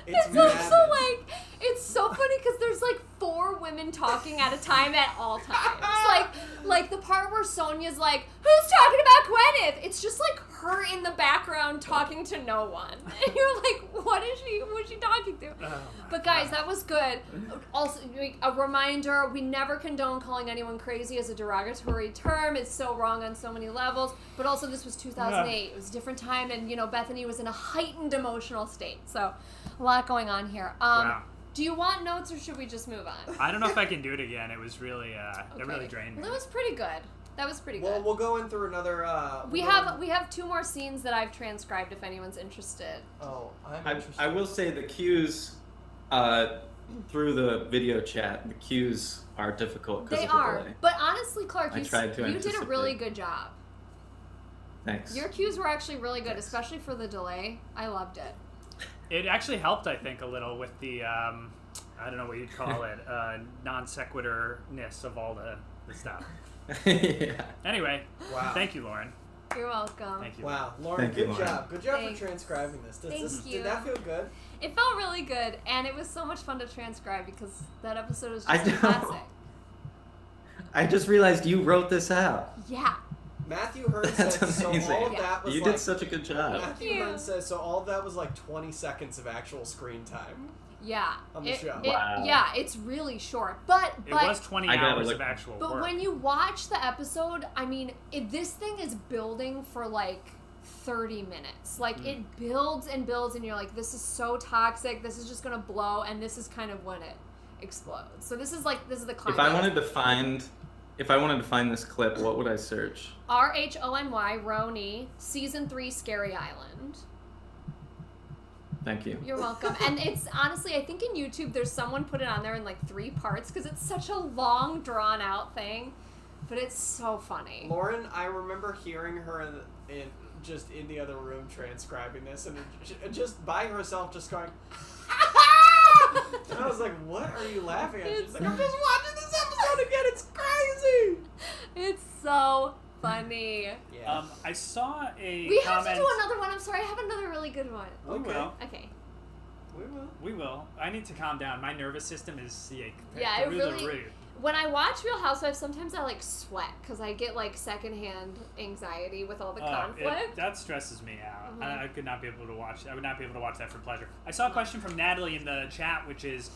It's madness. also like, it's so funny because there's like 4 women talking at a time at all times. Like the part where Sonia's like, who's talking about Gwyneth? It's just like her in the background talking to no one. And you're like, who is she talking to? But guys, that was good. Also, a reminder, we never condone calling anyone crazy as a derogatory term. It's so wrong on so many levels. But also, this was 2008. It was a different time, and, Bethany was in a heightened emotional state. So, a lot going on here. Wow. Do you want notes, or should we just move on? I don't know if I can do it again. It was really, it really drained me. That was pretty good. That was pretty good. Well, we'll go in through another. We have 2 more scenes that I've transcribed if anyone's interested. Oh, I'm interested. I will say the cues through the video chat, the cues are difficult because They of the are. delay. But honestly, Clark, I you tried to did a anticipate. really good job. Thanks. Your cues were actually really good, Thanks. especially for the delay. I loved it. It actually helped, I think, a little with the, I don't know what you'd call it, non sequitur-ness of all the stuff. Yeah. Anyway, Wow. thank you, Lauren. You're welcome. Thank you. Wow, Lauren, Thank you, good Lauren. job. Good job Thanks. for transcribing this. Thank you. Did that feel good? It felt really good, and it was so much fun to transcribe because that episode is I just a know. classic. I just realized you wrote this out. Yeah. Matthew Hearn That's said so amazing. all of that was You like, did such a good job. Matthew Thank you. Hearn says so all of that was like 20 seconds of actual screen time. Yeah. On the show. Wow. Yeah, it's really short. But It was 20 I gotta hours look- of actual But work. when you watch the episode, I mean, this thing is building for like 30 minutes. Like it builds and builds, and you're like, this is so toxic. This is just gonna blow, and this is kind of when it explodes. So this is the If climax. I wanted to find this clip, what would I search? RHONY Roni Season 3 Scary Island. Thank you. You're welcome. And it's honestly, I think in YouTube there's someone put it on there in like 3 parts because it's such a long, drawn out thing. But it's so funny. Lauren, I remember hearing her in the other room transcribing this, and just by herself, just going. And I was like, "What are you laughing at?" She's like, "I'm just watching this episode again. It's crazy." It's so funny. Yeah. I saw a We have comment. to do another one. I'm sorry, I have another really good one. We Okay. will. Okay. We will. We will. I need to calm down. My nervous system is Yeah, it through the really- roof. When I watch Real Housewives, sometimes I like sweat because I get like secondhand anxiety with all the conflict. That stresses me out. Mhm. I could not be able to watch. I would not be able to watch that for pleasure. I saw a question from Natalie in the chat, which is,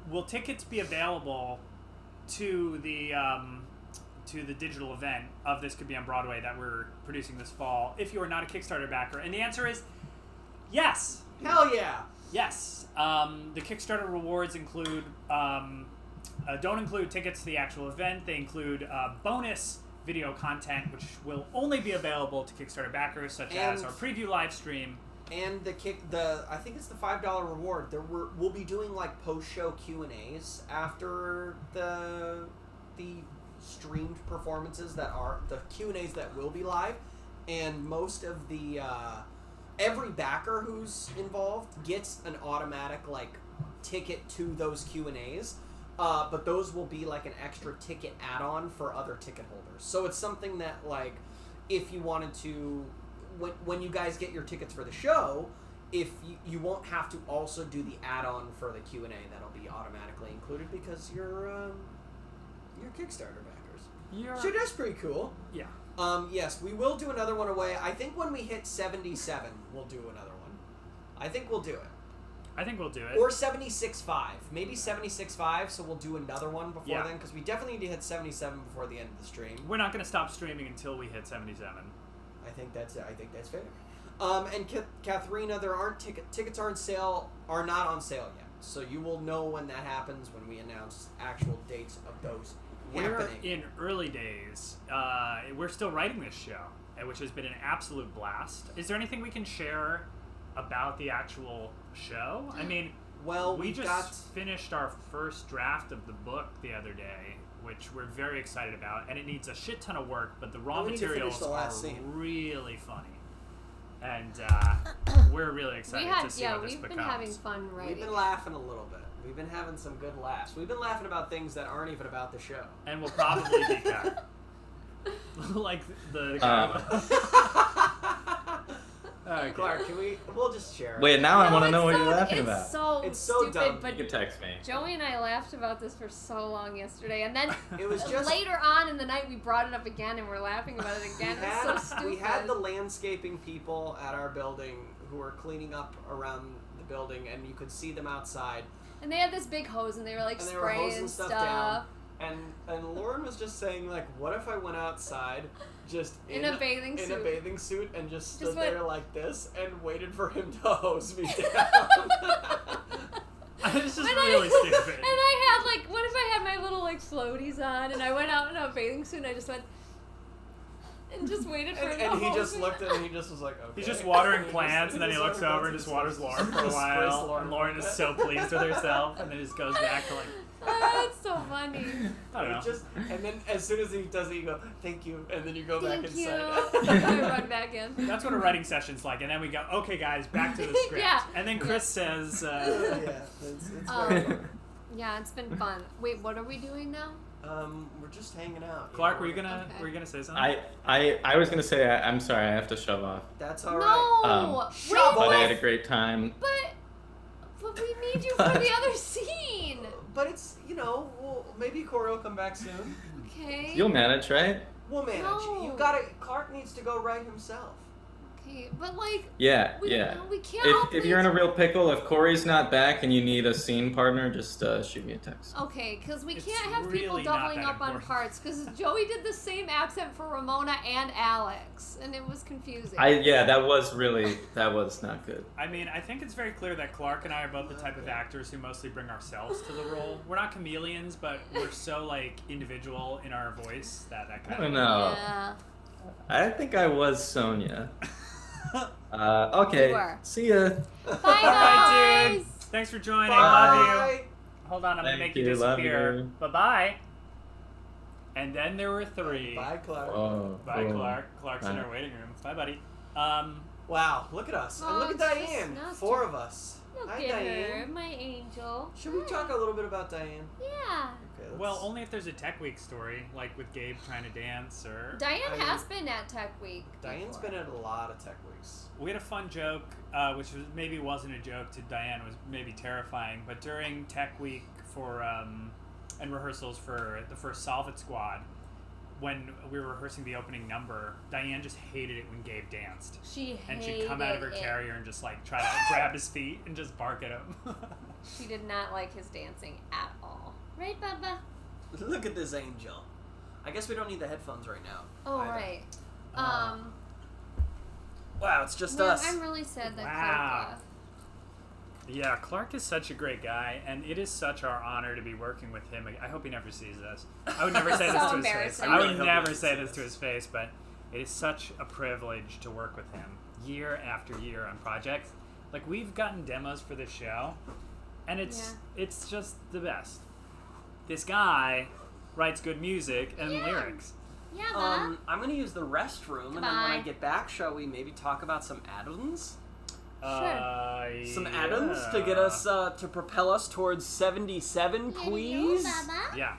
will tickets be available to the digital event of This Could Be on Broadway that we're producing this fall if you are not a Kickstarter backer? And the answer is yes. Hell yeah. Yes. The Kickstarter rewards include don't include tickets to the actual event. They include bonus video content, which will only be available to Kickstarter backers, such as our preview live stream. And I think it's the $5 reward. We'll be doing like post-show Q&As after the streamed performances that are the Q&As that will be live, and most of the every backer who's involved gets an automatic like ticket to those Q&As. But those will be like an extra ticket add-on for other ticket holders. So it's something that like if you wanted to when you guys get your tickets for the show, if you won't have to also do the add-on for the Q&A, that'll be automatically included because you're Kickstarter backers. So that's pretty cool. Yeah. Yes, we will do another one away. I think when we hit 77, we'll do another one. I think we'll do it. I think we'll do it. Or 76.5. Maybe 76.5, so we'll do another one before Yeah. then, because we definitely need to hit 77 before the end of the stream. We're not going to stop streaming until we hit 77. I think that's fair. And Katharina, there aren't tickets are not on sale yet. So you will know when that happens when we announce actual dates of those We're happening. in early days. We're still writing this show, which has been an absolute blast. Is there anything we can share about the actual show? I mean, Well, we we've just got finished our first draft of the book the other day, which we're very excited about, and it needs a shit ton of work, but the raw we need to finish materials the are last scene. really funny. And we're really excited to see what this we've becomes. been having fun writing. We've been laughing a little bit. We've been having some good laughs. We've been laughing about things that aren't even about the show. And we'll probably be cut. like the. Okay. Clark, we'll just share it. Wait, now I want to know what so, you're laughing it's about. So It's so stupid, dumb. but You can text me. Joey and I laughed about this for so long yesterday, and then It was just later on in the night we brought it up again, and we're laughing about it again. It's so stupid. we had the landscaping people at our building who were cleaning up around the building, and you could see them outside. And they had this big hose, and they were like And they were spraying hosing stuff stuff. down. And Lauren was just saying, like, what if I went outside just In a bathing in suit. a bathing suit and just stood Just there went- like this and waited for him to hose me down? It's just And really I, stupid. And I had like, what if I had my little like floaties on, and I went out in a bathing suit, and I just went and just waited for him and to he hose just me. looked at it and he just was like, okay. He's just watering he plants, and then he just looks over and just waters Lauren for a Just while. Lauren. And Lauren is so pleased with herself, and then just goes back to like, That's so funny. I don't know. And then as soon as he does it, you go, thank you, and then you go back Thank you. inside. I run back in. That's what a writing session's like, and then we go, okay, guys, back to the script. Yeah. And then Chris says, Yeah, it's very fun. Yeah, it's been fun. Wait, what are we doing now? We're just hanging out. Clark, know? were you gonna say something? I was gonna say I'm sorry. I have to shove off. That's all right. No! Wait, shove But I had a what? great time. But we need you for the other scene. But it's, well, maybe Corey will come back soon. Okay. You'll manage, right? We'll manage. No. You gotta. Clark needs to go write himself. Okay, but like, Yeah, we, yeah. we can't. If you're in a real pickle, if Corey's not back and you need a scene partner, just shoot me a text. Okay, because we It's can't have people really not doubling that up on important. parts. Because Joey did the same accent for Ramona and Alex, and it was confusing. That was not good. I mean, I think it's very clear that Clark and I are both the type of actors who mostly bring ourselves to the role. We're not chameleons, but we're so like individual in our voice that I kind don't of. know. Yeah. I think I was Sonia. Okay. You were. See ya. Bye, Bye, guys. dude. Thanks for joining. Bye. Love you. Hold on, I'm gonna Thank make you you, love disappear. you. Bye bye. And then there were three. Bye, Clark. Oh, Bye, cool. Clark. Clark's in Bye. our waiting room. Bye, buddy. Wow, look at us. Oh, and look at it's just Diane. nostalgia. 4 of us. Look Hi, at Diane. her, my angel. Should we Hi. talk a little bit about Diane? Yeah. Okay, well, only if there's a Tech Week story, like with Gabe trying to dance, or Diane I mean, has been at Tech Week. Diane's before. been at a lot of tech weeks. we had a fun joke, which was, maybe wasn't a joke to Diane, was maybe terrifying. But during Tech Week for and rehearsals for the first Solve It Squad, when we were rehearsing the opening number, Diane just hated it when Gabe danced. She hated And she'd come out of her it. carrier and just like try to grab his feet and just bark at him. She did not like his dancing at all. Right, Bubba? Look at this angel. I guess we don't need the headphones right now. Oh, either. right. Wow, it's just yeah, us. I'm really sad that Wow. Clark left. Yeah, Clark is such a great guy, and it is such our honor to be working with him. I hope he never sees this. I would never say So this to his face. embarrassing. I really would hope never he say sees this to his face, but it is such a privilege to work with him year after year on projects. Like, we've gotten demos for this show, and it's just the best. This guy writes good music and Yeah. lyrics. Yeah, Bubba. I'm gonna use the restroom, and then when I Goodbye. get back, shall we maybe talk about some add-ons? Some Yeah. add-ons to get us to propel us towards 77, please. Hello, Bubba. Yeah.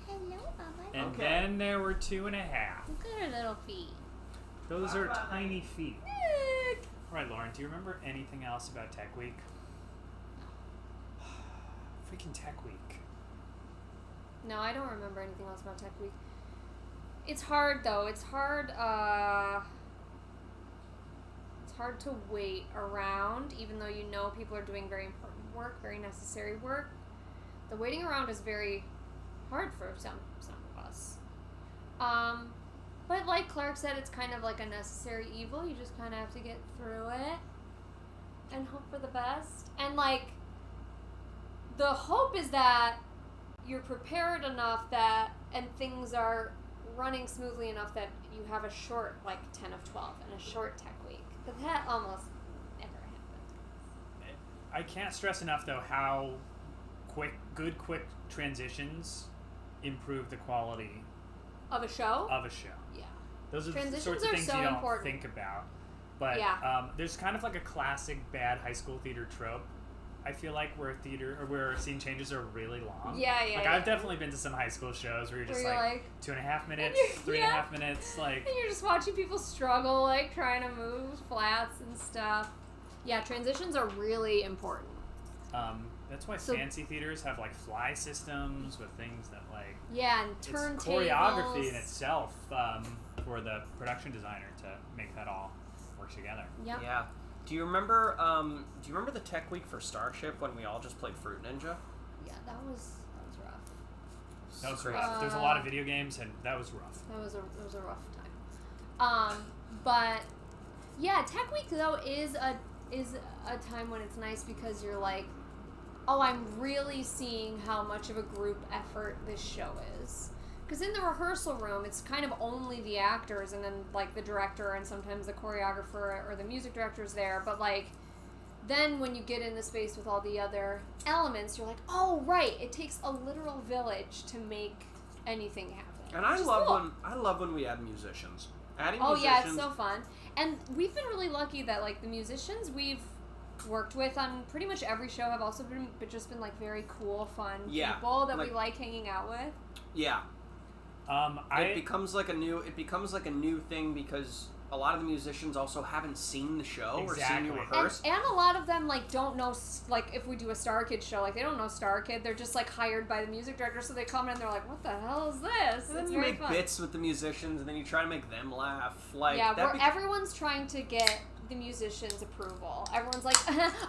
Hello, Bubba. And Okay. then there were 2.5. Look at her little feet. Those are tiny feet. Look. All right, Lauren, do you remember anything else about Tech Week? Freaking Tech Week. No, I don't remember anything else about Tech Week. It's hard though. It's hard. It's hard to wait around, even though you know people are doing very important work, very necessary work. The waiting around is very hard for some of us. But like Clark said, it's kind of like a necessary evil. You just kind of have to get through it and hope for the best. And like, the hope is that you're prepared enough that, and things are running smoothly enough that you have a short, like 10 of 12 and a short tech week. But that almost never happened. I can't stress enough, though, how quick transitions improve the quality Of a show? of a show. Yeah. Those are the Transitions sorts of are things so you don't important. think about. But Yeah. there's kind of like a classic bad high school theater trope I feel like where scene changes are really long. Yeah. Like I've definitely been to some high school shows where you're just like 2.5 minutes, 3.5 minutes, like. And you're just watching people struggle, like trying to move flats and stuff. Yeah, transitions are really important. That's why fancy theaters have like fly systems with things that like. Yeah, and turntables. It's choreography in itself for the production designer to make that all work together. Yep. Yeah. Do you remember the tech week for Starship when we all just played Fruit Ninja? Yeah, that was rough. That was rough. There's a lot of video games, and that was rough. That was a rough time. But yeah, Tech Week though is a time when it's nice because you're like, oh, I'm really seeing how much of a group effort this show is. Because in the rehearsal room, it's kind of only the actors and then, like, the director and sometimes the choreographer or the music director's there. But, like, then when you get in the space with all the other elements, you're like, oh, right, it takes a literal village to make anything happen. And I love when we add musicians. Adding musicians. Yeah, it's so fun. And we've been really lucky that, like, the musicians we've worked with on pretty much every show have also been like, very cool, fun people that we like hanging out with. Yeah. It becomes like a new thing because a lot of the musicians also haven't seen the show or seen you rehearse. And a lot of them like don't know, like if we do a Star Kid show, like they don't know Star Kid. They're just like hired by the music director, so they come in and they're like, "What the hell is this?" And then you make bits with the musicians, and then you try to make them laugh. Like everyone's trying to get the musicians' approval. Everyone's like,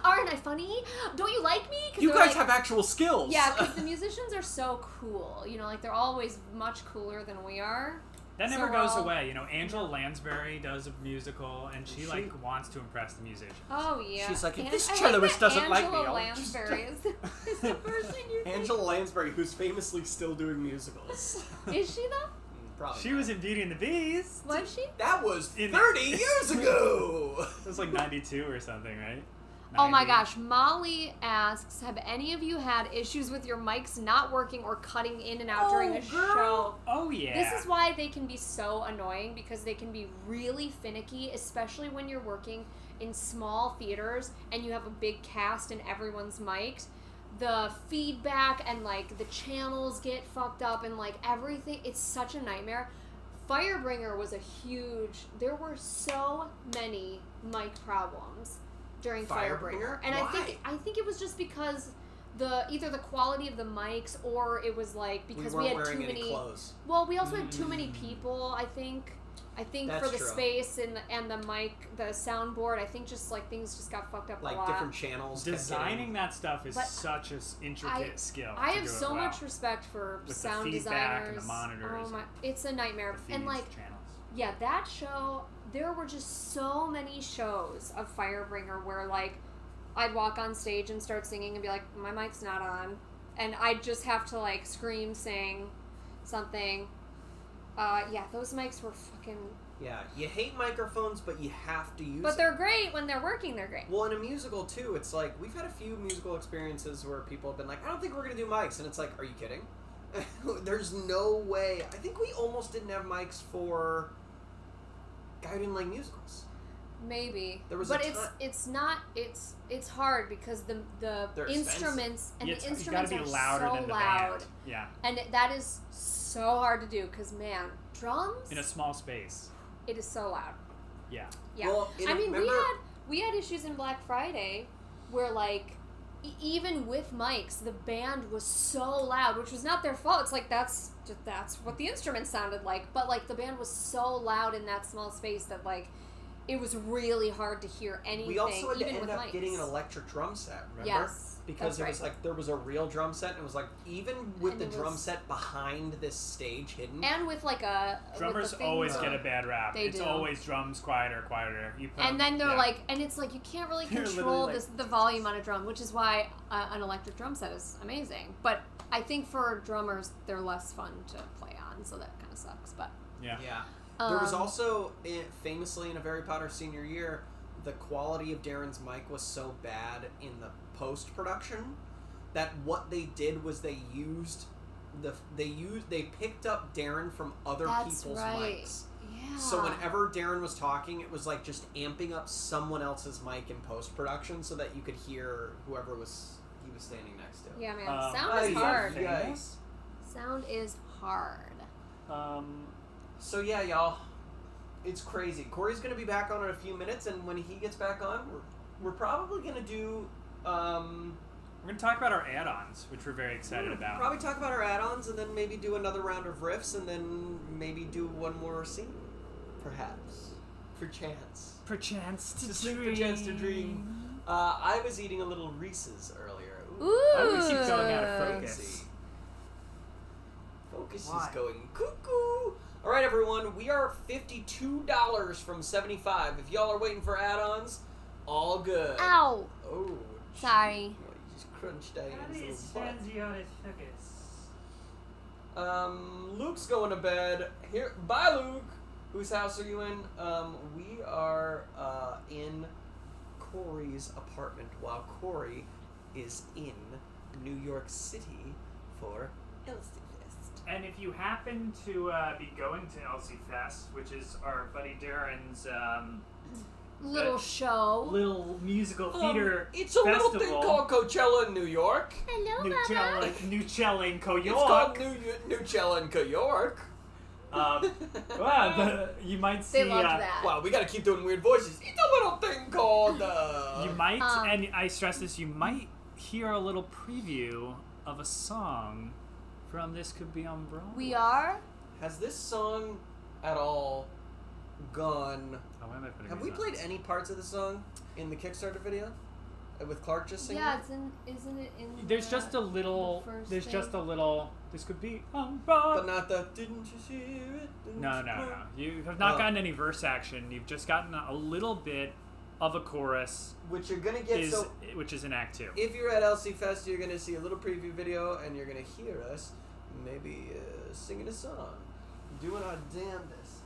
"Aren't I funny? Don't you like me?" You guys have actual skills. Yeah, because the musicians are so cool. You know, like they're always much cooler than we are. That never goes away. You know, Angela Lansbury does a musical, and she like wants to impress the musicians. Oh yeah. She's like, if this celloist doesn't like me, Angela Lansbury is the person you think. Angela Lansbury, who's famously still doing musicals. Is she though? Probably she was in Beauty and the Beast. Was she? That was 30 years ago! It was like 92 or something, right? 90. Oh my gosh. Molly asks, have any of you had issues with your mics not working or cutting in and out during the show? Oh yeah. This is why they can be so annoying, because they can be really finicky, especially when you're working in small theaters and you have a big cast and everyone's mic'd. The feedback and like the channels get fucked up and like everything, it's such a nightmare. Firebringer was there were so many mic problems during Firebringer. And why? I think it was just because either the quality of the mics or it was like because we had too many clothes. Well, we also had too many people, I think that's for the space and the mic, the soundboard, I think just like things just got fucked up a lot. Like different channels. Designing that stuff is such an intricate skill. I have so much respect for with sound the feedback designers. And the monitors. Oh my, it's a nightmare. And like, channels. Yeah, that show, there were just so many shows of Firebringer where like I'd walk on stage and start singing and be like, my mic's not on. And I'd just have to like scream, sing something. Yeah, those mics were fucking... Yeah, you hate microphones, but you have to use them. But they're great. When they're working, they're great. Well, in a musical, too, it's like, we've had a few musical experiences where people have been like, I don't think we're going to do mics. And it's like, are you kidding? There's no way. I think we almost didn't have mics for Guy Who Didn't Like Musicals. Maybe. There was but it's hard because the instruments and the instruments are so loud. Yeah. And that is so hard to do because man, drums in a small space. It is so loud. Yeah. Yeah. Well, we had issues in Black Friday where like even with mics, the band was so loud, which was not their fault. It's like that's what the instruments sounded like, but like the band was so loud in that small space that like it was really hard to hear anything. We also had even to end with up mics. getting an electric drum set, remember? Yes. Because it was like there was a real drum set and it was like even with the drum set behind this stage hidden. And with like a drummers always get a bad rap. It's do. Always drums quieter. And then they're like, and it's like you can't really control the volume on a drum, which is why an electric drum set is amazing. But I think for drummers, they're less fun to play on, so that kind of sucks. But yeah. There was also, famously in A Very Potter senior year, the quality of Darren's mic was so bad in the post-production that what they did was they used they picked up Darren from other That's people's right. mics. Yeah. So whenever Darren was talking, it was like just amping up someone else's mic in post production so that you could hear whoever he was standing next to. Yeah, man. Sound is is that hard. famous? Sound is hard. So yeah, y'all, it's crazy. Corey's gonna be back on in a few minutes, and when he gets back on, we're probably gonna do. We're going to talk about our add-ons, which we're very excited about. Probably talk about our add-ons, and then maybe do another round of riffs, and then maybe do one more scene, perhaps, perchance. Perchance to Just dream. perchance to dream. I was eating a little Reese's earlier. Ooh. I would keep going out of focus. Focus Why? is going cuckoo. All right, everyone, we are $52 from 75. If y'all are waiting for add-ons, all good. Ow. Oh. Sorry. You just crunched Diane's little butt. Luke's going to bed. Here, bye, Luke. Whose house are you in? We are in Corey's apartment while Corey is in New York City for Elsie Fest. And if you happen to be going to Elsie Fest, which is our buddy Darren's Little show. little musical theater It's a festival. little thing called Coachella in New York. Hello, Nutella in It's called Nutella in New York. You might see. They loved that. Wow, we gotta keep doing weird voices. It's a little thing called. You might, and I stress this, you might hear a little preview of a song from This Could Be On Broadway. We are. Has this song at all gone? Oh, why am I putting Have these we on? played any parts of the song in the Kickstarter video with Clark just singing? Yeah, it's in. Isn't it in? There's just a little. first There's thing? just a little. This could be on Broadway. But not the. Didn't you hear it? Didn't No. you know?" You have not gotten any verse action. You've just gotten a little bit of a chorus, Which you're gonna get. which is in Act 2. If you're at LC Fest, you're gonna see a little preview video, and you're gonna hear us maybe singing a song, doing our damnedest.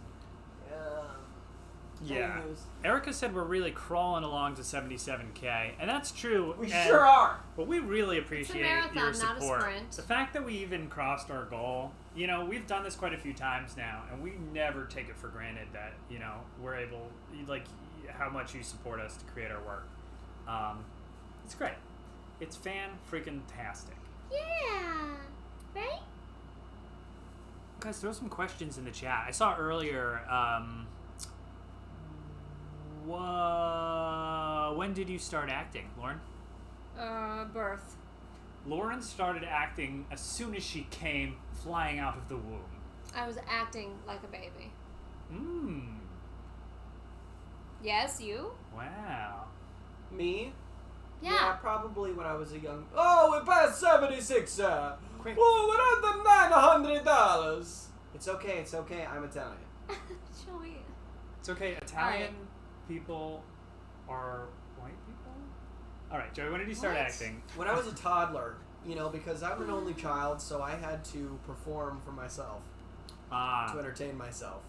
Yeah. Anyways. Erica said we're really crawling along to 77K, and that's true. We and- sure are. But we really appreciate marathon, your not a support. sprint. The fact that we even crossed our goal, we've done this quite a few times now, and we never take it for granted that, we're able, how much you support us to create our work. It's great. It's fan-freaking-tastic. Yeah. Right. Guys, throw some questions in the chat. I saw earlier, when did you start acting, Lauren? Birth. Lauren started acting as soon as she came flying out of the womb. I was acting like a baby. Mmm. Yes, you? Wow. Me? Yeah. Probably when I was a young. Oh, we passed 76. Quick. Whoa, what are the $900? It's okay. I'm Italian. Joey. It's okay. Italian people are white people? Alright, Joey, when did you start What? acting? When I was a toddler, because I'm an only child, so I had to perform for myself to entertain myself.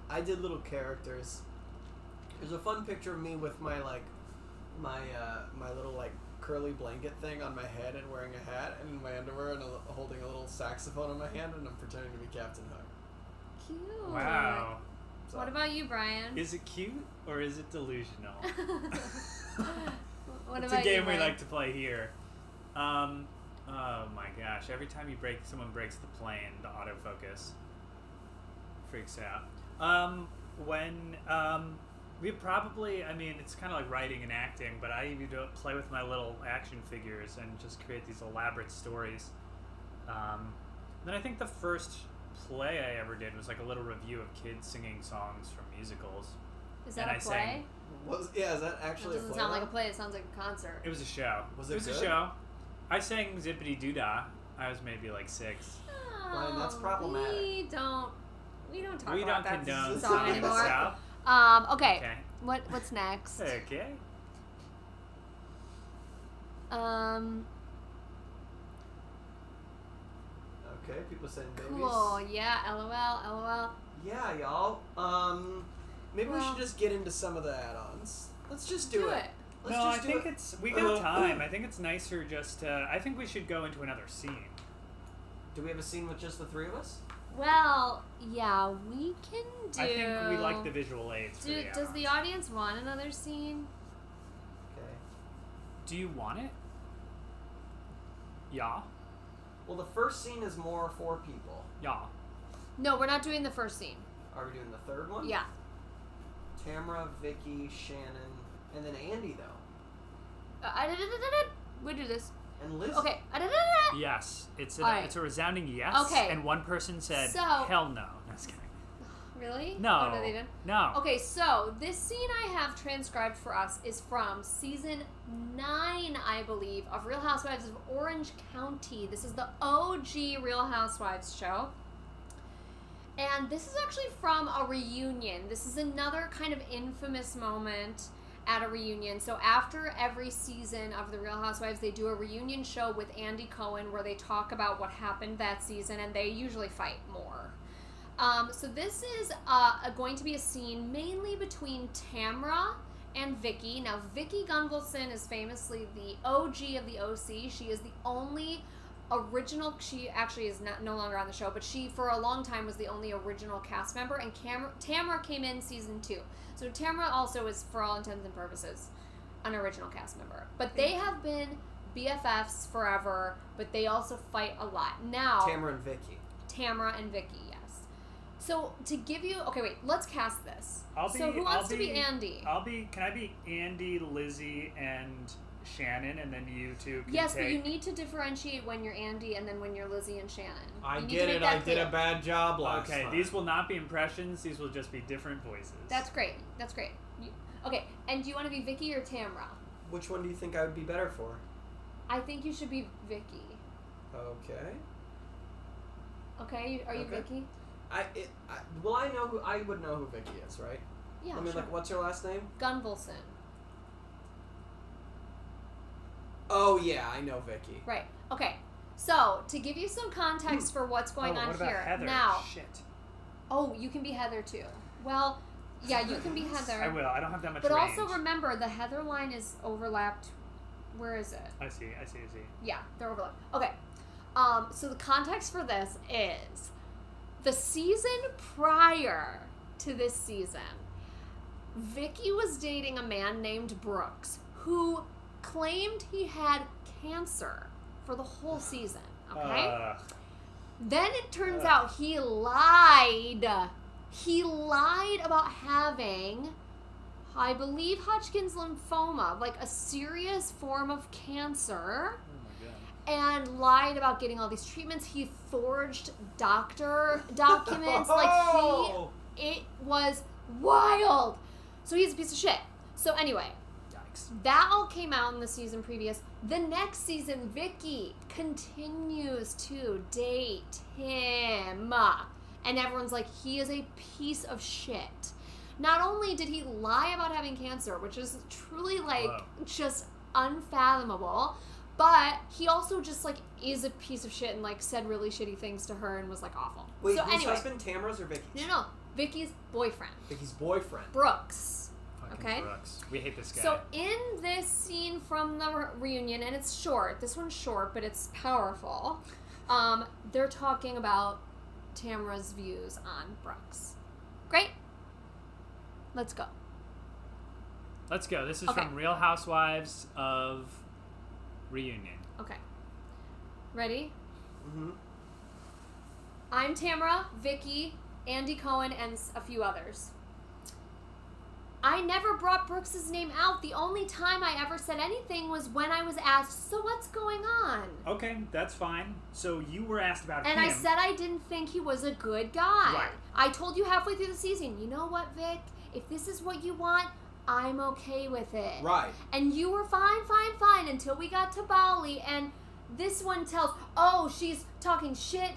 I did little characters. There's a fun picture of me with my my little curly blanket thing on my head and wearing a hat and my underwear and holding a little saxophone in my hand, and I'm pretending to be Captain Hook. Cute. Wow. So, What about you, Brian? Is it cute or is it delusional? What It's about a game you, we Mike? like to play here. Oh my gosh, every time someone breaks the plane, the autofocus freaks out. We probably, it's kind of like writing and acting, but I even play with my little action figures and just create these elaborate stories. Then I think the first play I ever did was like a little review of kids singing songs from musicals. Is that and a I play? sang- is that It actually a doesn't play? sound like a now? play. It sounds like a concert. It was a show. Was it was good? a show. I sang Zippity Doo Dah. I was maybe like 6. Brian, that's problematic. We don't talk We about don't that condone song singing anymore. this out. Okay. Okay. What's next? Okay. Okay, people saying babies. Cool. Yeah. LOL. Yeah, y'all. Maybe we Well- should just get into some of the add-ons. Let's just do it. Let's No, I just do think it. we got time. I think it's nicer just to. I think we should go into another scene. Do we have a scene with just the three of us? Well, yeah, we can do... I think we like the visual aids for the Does add-ons. the audience want another scene? Okay. Do you want it? Yeah. Well, the first scene is more for people. Yeah. No, we're not doing the first scene. Are we doing the third one? Yeah. Tamara, Vicky, Shannon, and then Andy, though. We do this. And Liz. Okay. Yes. It's Alright. it's a resounding yes. Okay. And one person said, So- hell no. No, just kidding. Really? No. Oh, no, they didn't? No. Okay, so this scene I have transcribed for us is from season 9, I believe, of Real Housewives of Orange County. This is the OG Real Housewives show. And this is actually from a reunion. This is another kind of infamous moment at a reunion. So after every season of the Real Housewives, they do a reunion show with Andy Cohen where they talk about what happened that season, and they usually fight more. So this is going to be a scene mainly between Tamra and Vicky. Now, Vicky Gunvalson is famously the OG of the OC. She is the only original, she actually is no longer on the show, but she for a long time was the only original cast member, and Tamra came in season 2. So Tamra also is, for all intents and purposes, an original cast member. But they have been BFFs forever, but they also fight a lot. Now, Tamara and Vicky, yes. So to give you, okay, wait, let's cast this. So who wants to be Andy? Can I be Andy, Lizzie, and Shannon, and then you two can Yes, take... but you need to differentiate when you're Andy and then when you're Lizzie and Shannon. I You need get to make it. that I clear. did a bad job last Okay, time. these will not be impressions. These will just be different voices. That's great. That's great. Okay, and do you want to be Vicky or Tamra? Which one do you think I would be better for? I think you should be Vicky. Okay. Okay, are you Okay. Vicky? I would know who Vicky is, right? Yeah, I mean, sure. like, what's her last name? Gunvalson. Oh yeah, I know Vicky. Right. Okay. So to give you some context for what's going on what about here Heather? now. Shit. Oh, you can be Heather too. Well, yeah, you can be Heather. I will. I don't have that much But range. also remember, the Heather line is overlapped. Where is it? I see. Yeah, they're overlapped. Okay. So the context for this is the season prior to this season, Vicky was dating a man named Brooks who claimed he had cancer for the whole season. Okay? Then it turns out he lied. He lied about having, I believe, Hodgkin's lymphoma, like a serious form of cancer, and lied about getting all these treatments. He forged doctor documents. It was wild. So he's a piece of shit. So anyway, Yikes. that all came out in the season previous. The next season, Vicky continues to date him. And everyone's like, he is a piece of shit. Not only did he lie about having cancer, which is truly, like, just unfathomable, but he also just, like, is a piece of shit and, like, said really shitty things to her and was, like, awful. Wait, so whose anyway, husband, Tamara's or Vicky's? No, Vicky's boyfriend. Vicky's boyfriend. Brooks. Fucking Okay. Brooks. We hate this guy. So in this scene from the reunion, and it's short, this one's short, but it's powerful, they're talking about Tamara's views on Brooks. Great. Let's go. Let's go. This is Okay. from Real Housewives of Reunion. Okay. Ready? Mm-hmm. I'm Tamara, Vicky, Andy Cohen, and a few others. I never brought Brooks' name out. The only time I ever said anything was when I was asked, so what's going on? Okay, that's fine. So you were asked about And him. I said I didn't think he was a good guy. Right. I told you halfway through the season, you know what, Vic? If this is what you want, I'm okay with it. Right. And you were fine until we got to Bali, and this one tells, oh, she's talking shit.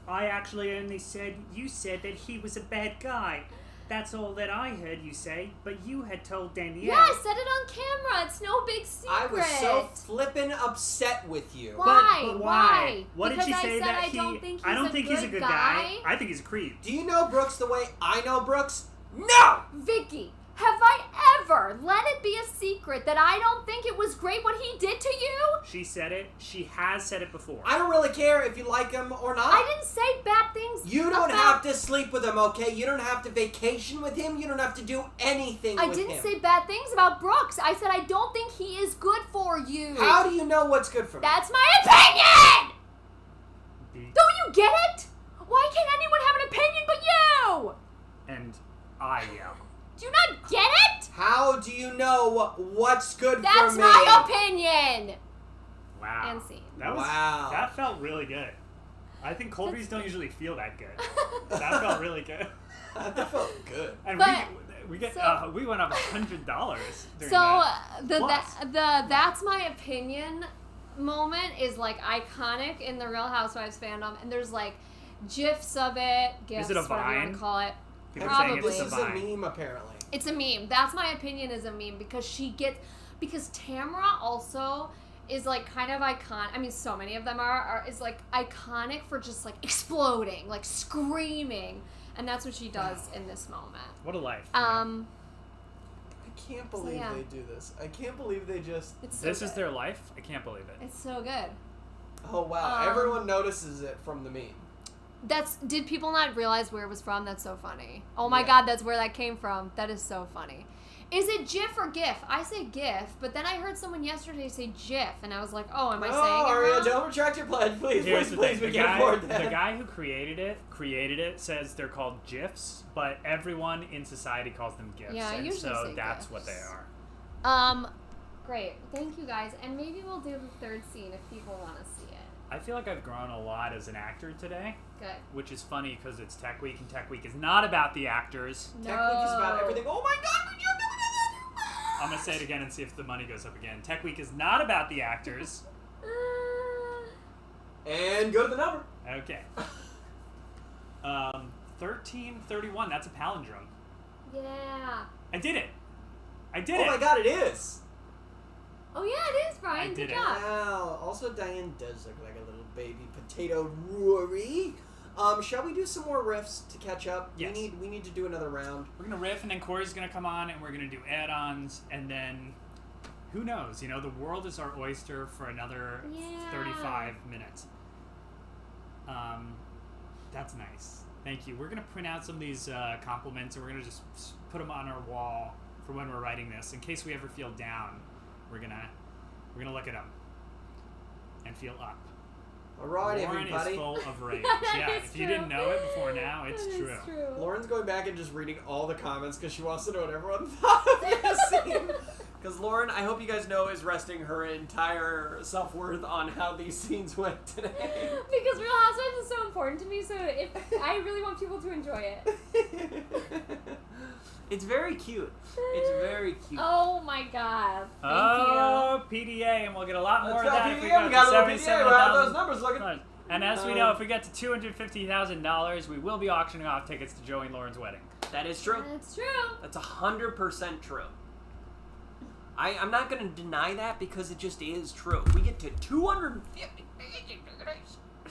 I actually only said you said that he was a bad guy. That's all that I heard you say, but you had told Danielle. Yeah, I said it on camera. It's no big secret. I was so flippin' upset with you. Why? But Why? What Because did she say I said that I he... don't think I don't think he's a good guy. guy. I think he's a creep. Do you know Brooks the way I know Brooks? No! Vicky, Have I ever let it be a secret that I don't think it was great what he did to you? She said it. She has said it before. I don't really care if you like him or not. I didn't say bad things. You don't about... have to sleep with him, okay? You don't have to vacation with him. You don't have to do anything with him. I didn't say bad things about Brooks. I said I don't think he is good for you. How do you know what's good for me? That's my opinion! Don't you get it? Why can't anyone have an opinion but you? And I yell. Do you not get it? How do you know what's good for That's me? my opinion. Wow. And scene. That felt really good. I think cold reads don't usually feel that good. That felt really good. That felt good. And But- we went up $100 during So that. the Plus. that's my opinion moment is like iconic in the Real Housewives fandom, and there's like gifs of it, gifs, Is it a whatever you want Vine? to call it. People Probably. saying This it's a is a vine. meme, apparently. It's a meme. That's my opinion is a meme because because Tamara also is like kind of iconic. I mean, so many of them is like iconic for just like exploding, like screaming, and that's what she does in this moment. What a life. I can't believe yeah. they do this. I can't believe they just... It's so This good. is their life? I can't believe it. It's so good. Oh, wow. Everyone notices it from the meme. Did people not realize where it was from? That's so funny. Oh my Yeah. god, that's where that came from. That is so funny. Is it GIF or GIF? I say GIF, but then I heard someone yesterday say GIF, and I was like, oh, am I saying it Aria, wrong? don't retract your pledge. Please, Here's please, the thing. we The can't guy, afford that. the guy who created it says they're called GIFs, but everyone in society calls them GIFs. Yeah, I and usually so say that's GIFs. what they are. Great. Thank you guys, and maybe we'll do the third scene if people want to see it. I feel like I've grown a lot as an actor today, Good. which is funny because it's Tech Week, and Tech Week is not about the actors. No. Tech Week is about everything. Oh my god, would you do I'm going to say it again and see if the money goes up again. Tech Week is not about the actors. And go to the number. Okay. 1331, that's a palindrome. Yeah. I did it. Oh it. my god, it is. Oh yeah, it is, Brian. I Good did it. job. Wow. Also, Diane does look like a little baby potato Rory. Shall we do some more riffs to catch up? Yes. We need to do another round. We're going to riff, and then Corey's going to come on, and we're going to do add-ons, and then who knows? You know, the world is our oyster for another Yeah. 35 minutes. That's nice. Thank you. We're going to print out some of these compliments, and we're going to just put them on our wall for when we're writing this. In case we ever feel down, we're gonna look at them and feel up. Alright, Lauren everybody. is full of rage. That Yeah, is if you true. didn't know it before now, it's That is true. Lauren's going back and just reading all the comments because she wants to know what everyone thought of this scene. Because Lauren, I hope you guys know, is resting her entire self-worth on how these scenes went today. Because Real Housewives is so important to me, so if I really want people to enjoy it. It's very cute. It's very cute. Oh my god. Thank Oh, PDA, and we'll get a lot more Let's of go, that if we PDA. go We got a to little PDA. We'll have those numbers looking. $77,000. And as we know, if we get to $250,000, we will be auctioning off tickets to Joey and Lauren's wedding. That is true. That's true. That's 100% true. I'm not going to deny that because it just is true. If we get to 250.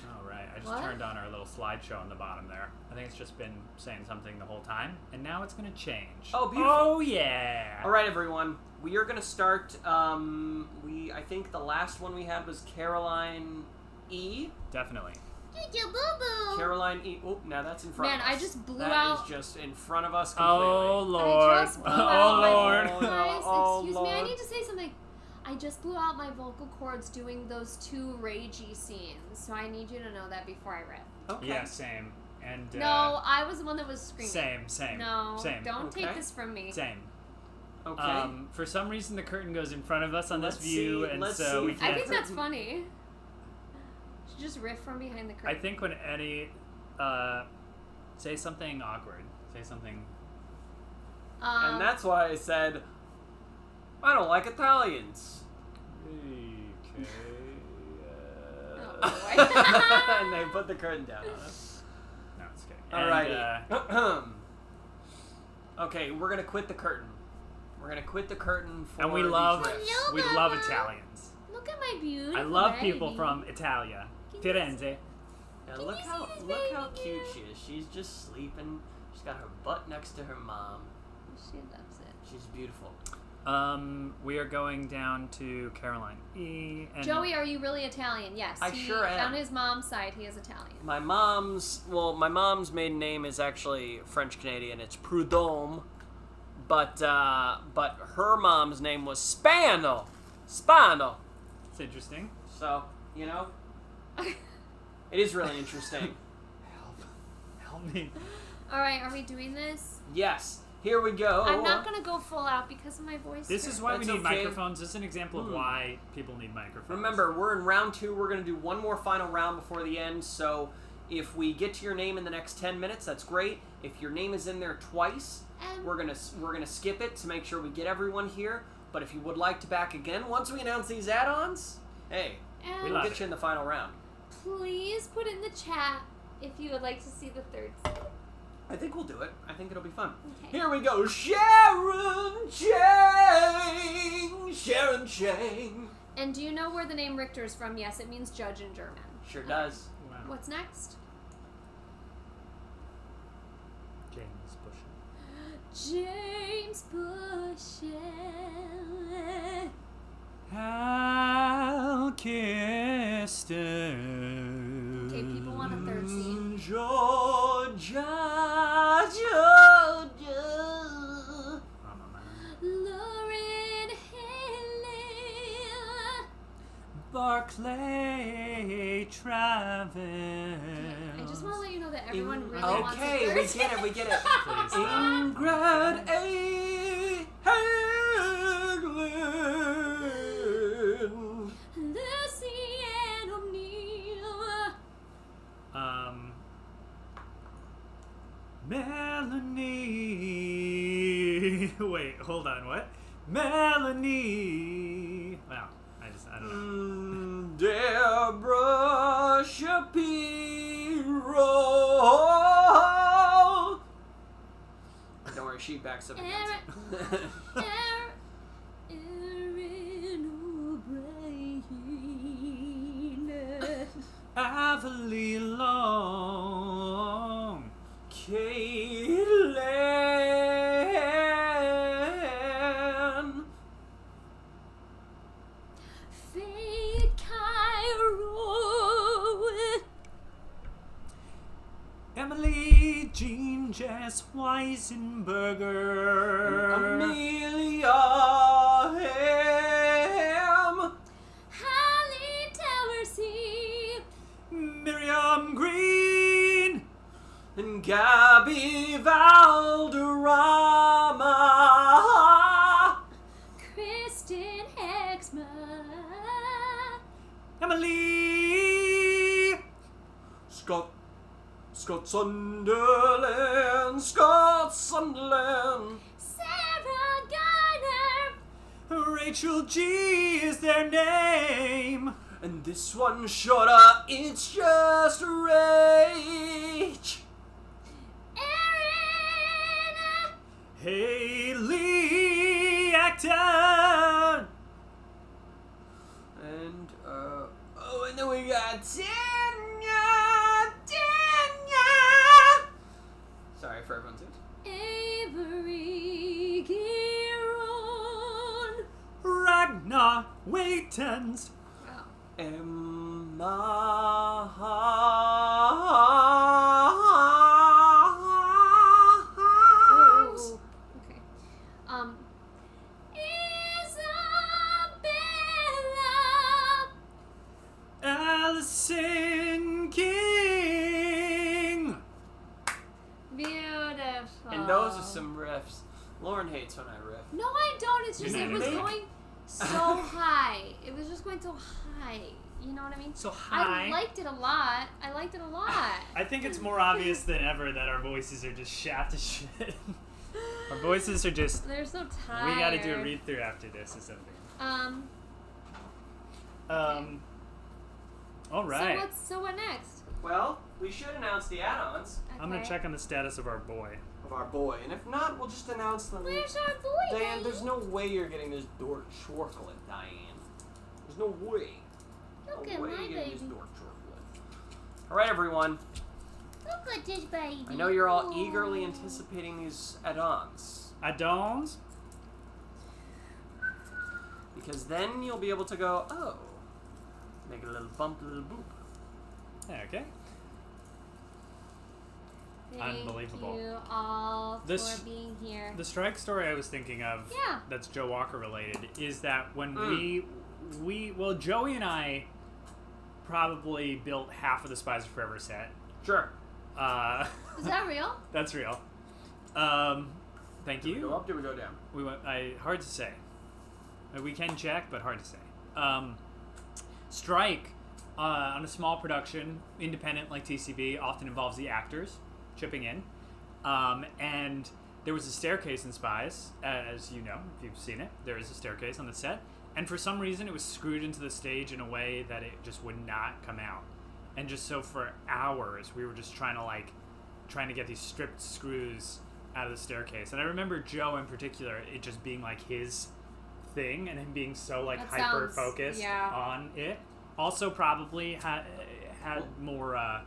All right, I just What? turned on our little slideshow on the bottom there. I think it's just been saying something the whole time, and now it's going to change. Oh, beautiful. Oh, yeah. All right, everyone. We are going to start. I think the last one we had was Caroline E. Definitely. Caroline E. Oh, now that's in front Man, of us. I just blew That out- is just in front of us completely. Oh, Lord. I just blew Oh, out my Lord. vocal cords. Oh, Excuse me, I Lord. need to say something. I just blew out my vocal cords doing those two ragey scenes, so I need you to know that before I riff. Okay. Yeah, same. And No, I was the one that was screaming. same. No, Same. don't Okay. take this from me. Same. Okay. For some reason, the curtain goes in front of us on Let's this view, see- and let's so see we if- I can't. think that's funny. Should just riff from behind the I curtain. think when Eddie say something awkward, say something. And that's why I said, I don't like Italians. Oh, boy. And they put the curtain down on us. No, it's okay. Alrighty. Okay, we're gonna quit the curtain. We're gonna quit the curtain for And we these love riffs. Hello, we love Mama. Italians. Look at my beautiful I love baby. people from Italia, Firenze. Yeah, Can look you how see this look how baby cute girl? she is. She's just sleeping. She's got her butt next to her mom. She loves it. She's beautiful. We are going down to Caroline E. And Joey, are you really Italian? Yes. I sure am. On his mom's side, he is Italian. My mom's maiden name is actually French Canadian. It's Prudhomme, but her mom's name was Spano. It's interesting. So it is really interesting. Help me. All right, are we doing this? Yes. Here we go. I'm not gonna go full out because of my voice. This here. is why That's we need okay. microphones. This is an example of why people need microphones. Remember, we're in round 2. We're going to do one more final round before the end. So if we get to your name in the next 10 minutes, that's great. If your name is in there twice, we're gonna skip it to make sure we get everyone here. But if you would like to back again once we announce these add-ons, hey, And we'll get you in the final round. please put in the chat if you would like to see the third. I think we'll do it. I think it'll be fun. Okay. Here we go. Sharon Chang. And do you know where the name Richter is from? Yes, it means judge in German. Sure does. Wow. What's next? James Bush. James Bushell. I'll kiss her. Okay, people want a third scene. Georgia. Lauren Haley. Barclay Travis. I just want to let you know that everyone really wants a Okay, third we get it. Please stop. Ingrid A. Haglin. Lucy and O'Neill. Melanie. Wait, hold on. What? Melanie. Wow. I don't know. Deborah Shapiro. Don't worry, she backs up against it. Erin O'Brien. Avallie Long. Caitlin. Faith Cairo. Emily Jean Jess Weisenberger. Amelia Ham. Hallie Towersey. Miriam Green. And Gabby Valderrama. Kristen Hexma. Emily. Scott Sunderland. Sarah Garner. Rachel G is their name. And this one shorter, it's just rage. Erin. Haley Acton. And and then we got Tanya. Sorry for everyone's ears. Avery Giron. Ragnar Waitens. Wow. Emma. Oh, okay. Isabella. Allison King. Beautiful. And those are some riffs. Lauren hates when I riff. No, I don't. It's just You it was didn't. going so high. It was just going so high. You know what I mean? So high. I liked it a lot. I think it's more obvious than ever that our voices are just shot to shit. Our voices are just. They're so tired. We gotta do a read through after this or something. All right. So what next? Well, we should announce the add-ons I'm gonna Okay. check on the status of our boy. of our boy. And if not, we'll just announce them. Where's our boy? Diane, there's no way you're getting this dork chocolate, Diane. There's no way. Look No at way my you're getting baby. this dork chocolate. Alright, everyone. Look at this baby. I know you're all eagerly anticipating these add-ons. Add-ons. Because then you'll be able to go, oh, make it a little bump, a little boop. Okay. Unbelievable. Thank you all This- for being here. The strike story I was thinking of, Yeah. that's Joe Walker related, is that when Mm. well, Joey and I probably built half of the Spies Are Forever set. Sure. Is that real? That's real. Thank Did we go you. up? Did we go down? We went. Hard to say. We can check, but hard to say. Strike on a small production, independent like TCB, often involves the actors chipping in, and there was a staircase in Spies, as you know if you've seen it. There is a staircase on the set, and for some reason it was screwed into the stage in a way that it just would not come out, and just so for hours we were just trying to get these stripped screws out of the staircase. And I remember Joe in particular, it just being like his thing, and him being so like That hyper sounds- focused yeah. on it. Also, probably had more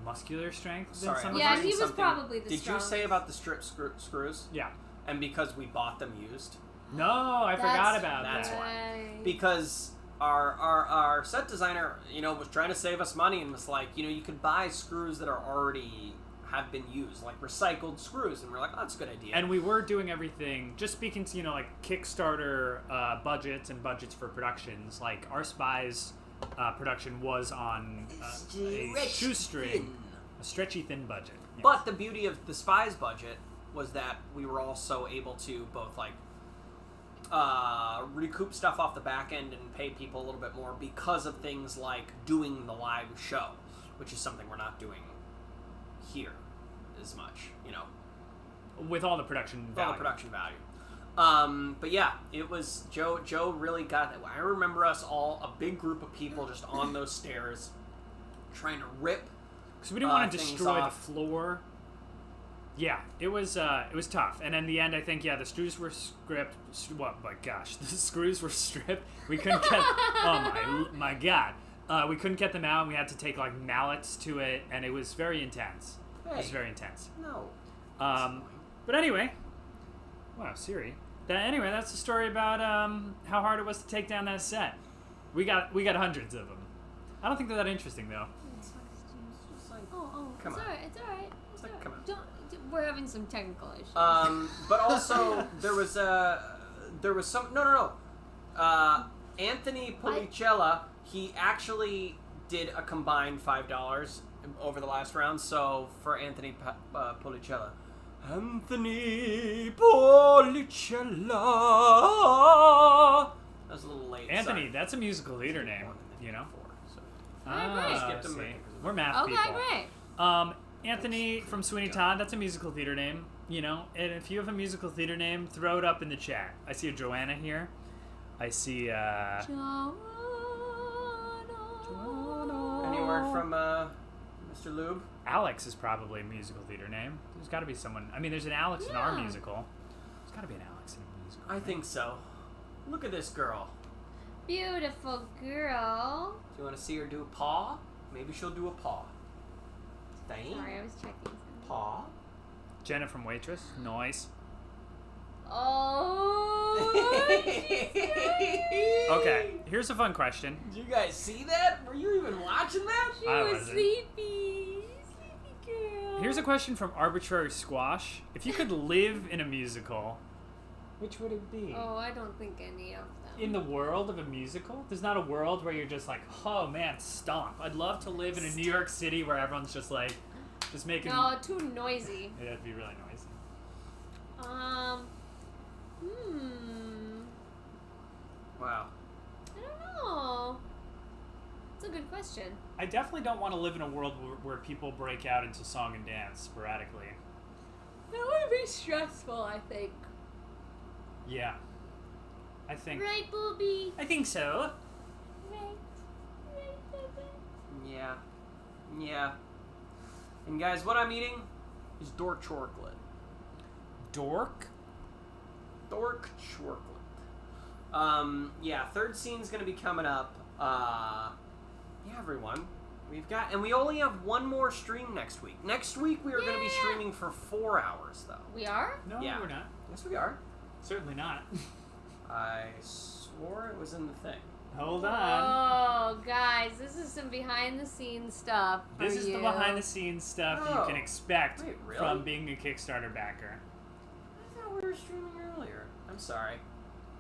muscular strength than Sorry, some I'm of Yeah, us. learning he was something. probably the Did strongest. you say about the strip screws? Yeah. And because we bought them used? No, I forgot about That's that. why. Because our set designer, was trying to save us money and was like, you could buy screws that are already have been used, like recycled screws, and we're like, oh, that's a good idea. And we were doing everything, just speaking to, like Kickstarter budgets and budgets for productions, like our Spies production was on a shoestring, a stretchy thin budget. Yes. But the beauty of the Spies budget was that we were also able to both recoup stuff off the back end and pay people a little bit more because of things like doing the live show, which is something we're not doing here as much, with all the production all value. the production value. But yeah, it was Joe really got that. I remember us all, a big group of people, just on those stairs, trying to rip. Because we didn't want to things destroy the off. floor. Yeah, it was tough. And in the end, I think, the screws were stripped. My gosh, the screws were stripped. We couldn't get. Oh my god. We couldn't get them out. And we had to take like mallets to it, and it was very intense. It was Hey. very intense. No. That's annoying. But anyway, wow, Siri. That's the story about how hard it was to take down that set. We got hundreds of them. I don't think they're that interesting though. It's just like, Oh, Come it's on. alright. It's alright. It's like, alright. come on. We're having some technical issues. but also there was some no. Anthony Policella, he actually did a combined $5 over the last round. So for Anthony Policella, Anthony Policella. That was a little late. Anthony, sorry. that's a musical theater name, you know. Alright, great. Skipped him See, because we're math Okay, people. great. Anthony from Sweeney Todd, that's a musical theater name, And if you have a musical theater name, throw it up in the chat. I see a Joanna here. I see, Joanna. Any word from Mr. Lube? Alex is probably a musical theater name. There's got to be someone. I mean, there's an Alex in our Yeah. musical. There's got to be an Alex in a musical. I think so. Look at this girl. Beautiful girl. Do you want to see her do a paw? Maybe she'll do a paw. Thing? Sorry, I was checking something. Paw? Jenna from Waitress. Noise. Oh. Okay, here's a fun question. Did you guys see that? Were you even watching that? She I was wasn't. sleepy. Sleepy girl. Here's a question from Arbitrary Squash. If you could live in a musical, which would it be? Oh, I don't think any of them. In the world of a musical? There's not a world where you're just like, oh man, stomp. I'd love to live in a New York City where everyone's just like, just making... No, too noisy. Yeah, it'd be really noisy. Wow. I don't know. It's a good question. I definitely don't want to live in a world where people break out into song and dance sporadically. That would be stressful, I think. Yeah. I think... Right, booby? I think so. Right. Right, baby. Yeah. Yeah. And guys, what I'm eating is dork chocolate. Dork? Dork chocolate. Yeah, third scene's gonna be coming up. Yeah, everyone. We only have one more stream next week. Next week we are gonna be Yeah. streaming for 4 hours, though. We are? No, Yeah. we're not. Yes, we are. Certainly not. I swore it was in the thing. Hold on. Oh, guys, this is some behind-the-scenes stuff. This is the behind-the-scenes stuff you Oh. can expect Wait, really? from being a Kickstarter backer. I thought we were streaming earlier. I'm sorry.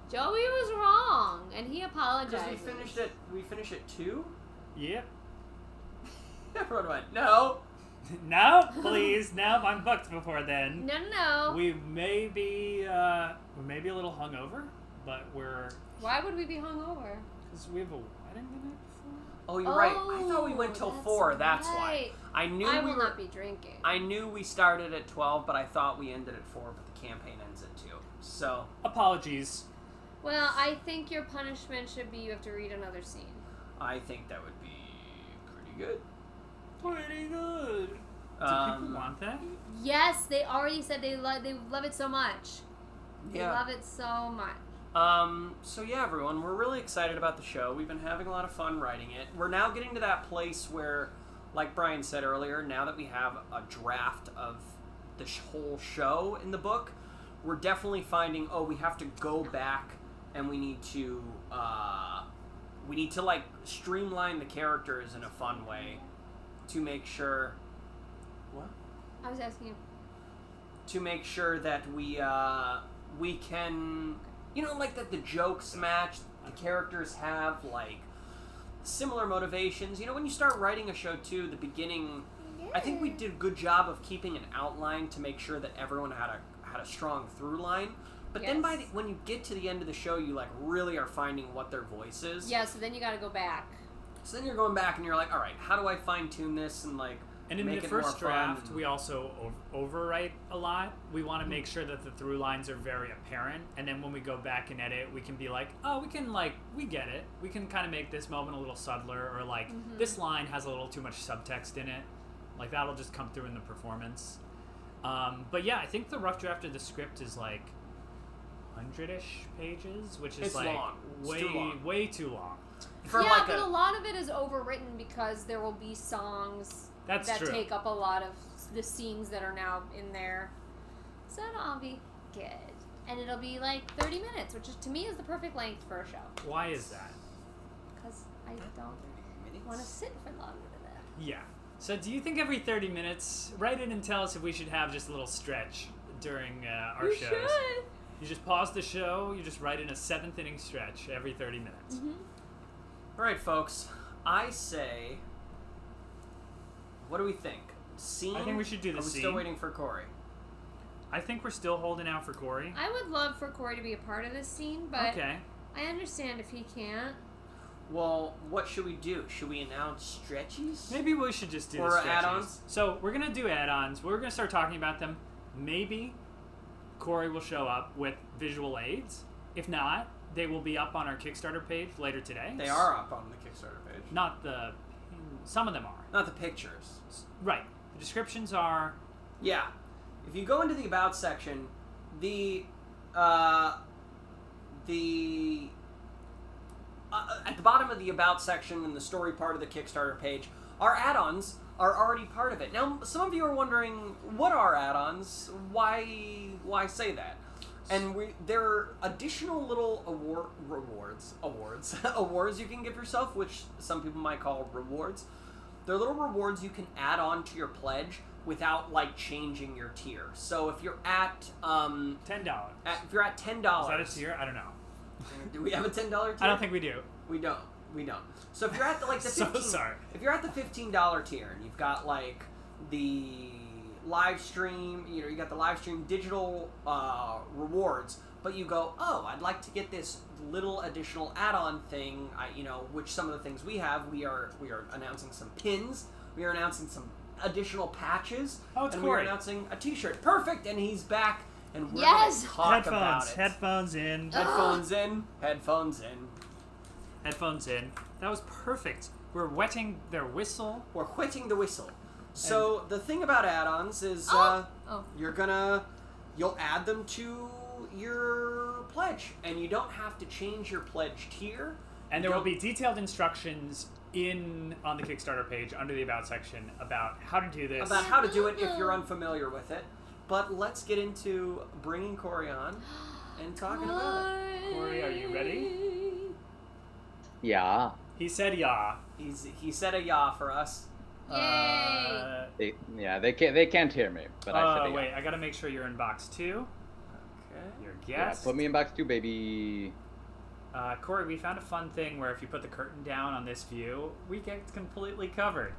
Joey was wrong, and he Because apologized. we finished at 2? Yep. Everyone went, no. No, please. No, I'm booked before then. No. We may be a little hungover, but Why would we be hungover? because we have a wedding the night before. Oh, you're right. I thought we went till 4. That's why. right. I knew I we will were. not be drinking. I knew we started at 12, but I thought we ended at 4. But the campaign ends at 2. So Apologies. Well, I think your punishment should be you have to read another scene. I think that would be pretty good. Pretty good. Do people want that? Yes, they already said they love it so much. They love it so much. So yeah, everyone, we're really excited about the show. We've been having a lot of fun writing it. We're now getting to that place where, like Brian said earlier, now that we have a draft of the whole show in the book, we're definitely finding, we have to go back and we need to like streamline the characters in a fun way to make sure. What? I was asking you. To make sure that we can, like that the jokes match, the characters have like similar motivations. When you start writing a show too, the beginning, I think we did a good job of keeping an outline to make sure that everyone had a strong through line. But then when you get to the end of the show, you like really are finding what their voice is. Yeah, so then you got to go back. So then you're going back and you're like, all right, how do I fine tune this and like. And in the first draft, we also overwrite a lot. We want to make sure that the through lines are very apparent, and then when we go back and edit, we can be like, we get it. We can kind of make this moment a little subtler, or like, this line has a little too much subtext in it. Like, that'll just come through in the performance. But yeah, I think the rough draft of the script is like 100-ish pages, which is it's like long. It's way too long. But a lot of it is overwritten because there will be songs that true. take up a lot of the scenes that are now in there. So it'll all be good. And it'll be like 30 minutes, which is, to me is the perfect length for a show. Why is that? Because I don't want to sit for longer than that. Yeah. So do you think every 30 minutes, write in and tell us if we should have just a little stretch during our You shows? should. You just pause the show, you just write in a 7th inning stretch every 30 minutes. All right, folks. I say, what do we think? Scene? I think we should do the Are we scene. still waiting for Corey? I think we're still holding out for Corey. I would love for Corey to be a part of this scene, but Okay. I understand if he can't. Well, what should we do? Should we announce stretchies? Maybe we should just do Or the stretches. add-ons? So we're going to do add-ons. We're going to start talking about them. Maybe Corey will show up with visual aids. If not, they will be up on our Kickstarter page later today. They are up on the Kickstarter page. Not the... Some of them are. Not the pictures. Right. The descriptions are... Yeah. If you go into the About section, at the bottom of the About section in the story part of the Kickstarter page, our add-ons are already part of it. Now, some of you are wondering, what are add-ons? Why say that? And there are additional little awards you can give yourself, which some people might call rewards. They're little rewards you can add on to your pledge without like changing your tier. So if you're at $10. if you're at $10, Is that a tier? I don't know. Do we have a $10 tier? I don't think we do. We don't. So if you're at the like the 15, sorry. If you're at the $15 tier and you've got like the live stream, you got the live stream digital rewards, but you go, I'd like to get this little additional add-on thing, which some of the things we have, we are announcing some pins, we are announcing some additional patches, it's and Corey. we're announcing a t-shirt. Perfect, and he's back, and we're Yes! going to talk about it. Headphones in. Headphones in. Headphones in. Headphones in. That was perfect. We're wetting their whistle. We're whetting the whistle. So the thing about add-ons is you'll add them to your pledge, and you don't have to change your pledge tier. And there will be detailed instructions on the Kickstarter page under the About section about how to do this. About how to do it if you're unfamiliar with it. But let's get into bringing Corey on and talking about it. Corey, are you ready? Yeah. He said yeah. He said a ya for us. Yay! They can't hear me, but I said Oh, yeah. wait, I gotta make sure you're in box 2. Okay. Your Yeah, guest. put me in box 2, baby. Corey, we found a fun thing where if you put the curtain down on this view, we get completely covered.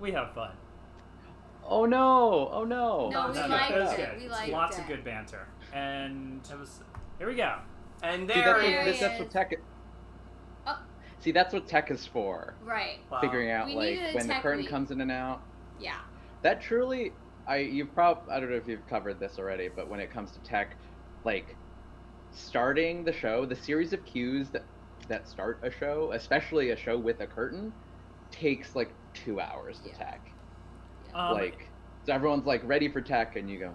We have fun. Oh no! Oh no! No, we that liked was it. good. We It's liked lots it. of good banter. And That was. here we go. And See, there There he that's is. what tech. Oh. See, that's what tech is for. Right. Wow. Figuring out We like needed a when the tech curtain week. comes in and out. Yeah. That truly, I don't know if you've covered this already, but when it comes to tech, like starting the show, the series of cues that start a show, especially a show with a curtain, takes like 2 hours to Yeah. tech. Um, So everyone's like ready for tech, and you go,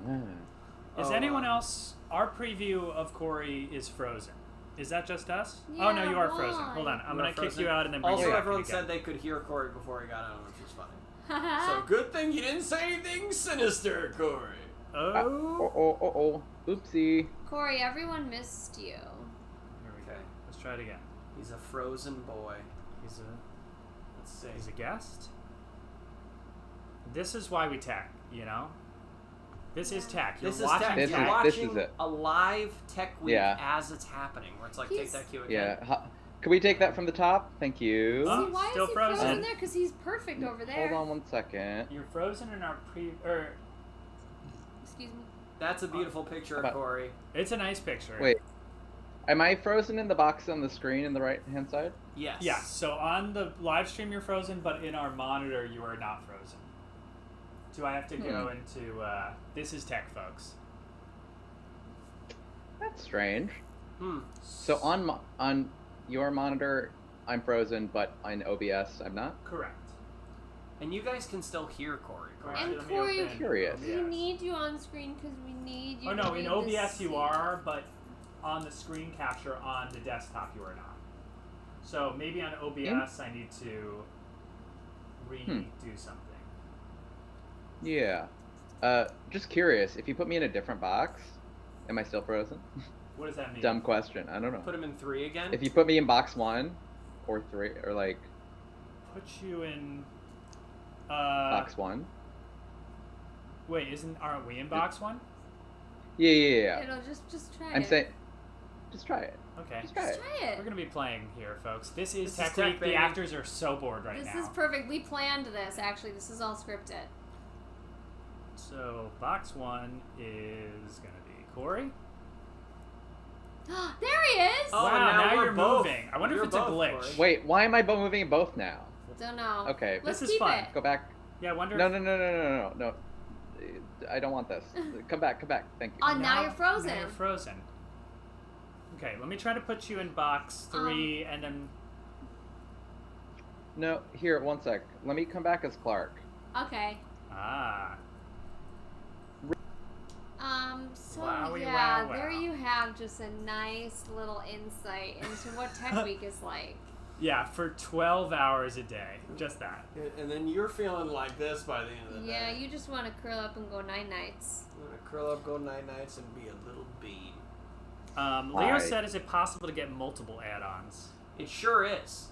Is Oh, anyone else? Our preview of Corey is frozen. Is that just us? Oh no, Yeah, you are frozen. why? Hold on, I'm You gonna are kick frozen? you out and then bring Also, you back everyone again. said they could hear Corey before he got on, which was funny. So good thing you didn't say anything sinister, Corey. Oh. Oopsie. Corey, everyone missed you. Here we go. Okay. Let's try it again. He's a frozen boy. He's Let's see. a guest. This is why we tech, you know. This is tech. You're This is watching tech. This You're is- watching this is it. a live tech week Yeah. as it's happening, where it's like, take He's- that cue again. Yeah. Can we take that from the top? Thank you. Oh, See, why still is he frozen. frozen there? Because he's perfect over there. Hold on 1 second. You're frozen in our Excuse me. That's a beautiful picture of About- Corey. It's a nice picture. Wait. Am I frozen in the box on the screen in the right hand side? Yes. Yeah. So on the live stream you're frozen, but in our monitor you are not frozen. Do I have to go into? This is tech, folks. That's strange. Hmm. So on your monitor, I'm frozen, but on OBS, I'm not. Correct. And you guys can still hear Corey. correct? And Let me Corey- open Curious. We OBS. need you on screen because we need you. Oh no, to in read OBS the you scene. are, but on the screen capture on the desktop you are not. So maybe on OBS I need to redo something. Yeah. Just curious. If you put me in a different box, am I still frozen? What does that mean? Dumb question. I don't know. Put him in 3 again. If you put me in box 1 or 3 or like Put you in. box 1. Wait, aren't we in box 1? Yeah. You know, just try I'm it. saying, just try it. Okay. Just try Just it. try it. We're gonna be playing here, folks. This is This is Tech Tech, Week. baby. The actors are so bored right This now. is perfect. We planned this. Actually, this is all scripted. So box 1 is gonna be Corey. There he is. Oh, wow, now now we're you're both. moving. I wonder You're if it's a both, glitch. Corey. Wait, why am I moving in both now? Don't know. Okay. Let's This is keep fun. it. Go back. Yeah, I wonder. No. I don't want this. Come back. Thank you. Oh, now you're frozen. Now you're frozen. Okay, let me try to put you in box 3 and then. No, here, 1 sec. Let me come back as Clark. Okay. Ah. So Wowie, yeah, wow, there wow. you have just a nice little insight into what Tech Week is like. Yeah, for 12 hours a day. Just that. And then you're feeling like this by the end of the Yeah, day. you just want to curl up and go nights. I'm gonna curl up, go nights, and be a little bean. Leo Hi. said, is it possible to get multiple add-ons? It sure is.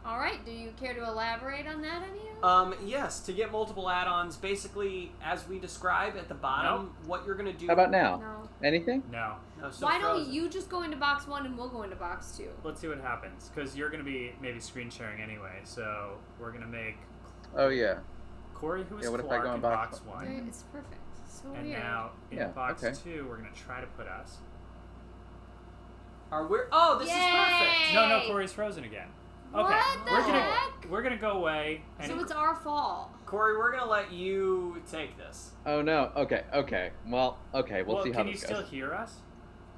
All right, do you care to elaborate on that, any of you? Yes, to get multiple add-ons, basically, as we describe at the bottom, what you're gonna do. How about now? No. Anything? No. No, still Why don't frozen. you just go into box 1 and we'll go into box 2? Let's see what happens. Because you're going to be maybe screen sharing anyway. So we're going to make Oh yeah. Corey, who is Yeah, what if I Clark, go in in box box 1. It's perfect. So And weird. now in Yeah, box okay. 2, we're going to try to put us. Are we? Oh, this is perfect. No, no, Corey's frozen again. Okay, What the heck? we're gonna go away. And So it's our fault. Corey, we're gonna let you take this. Oh no. Okay. Well, okay. We'll see how can you this still goes. hear us?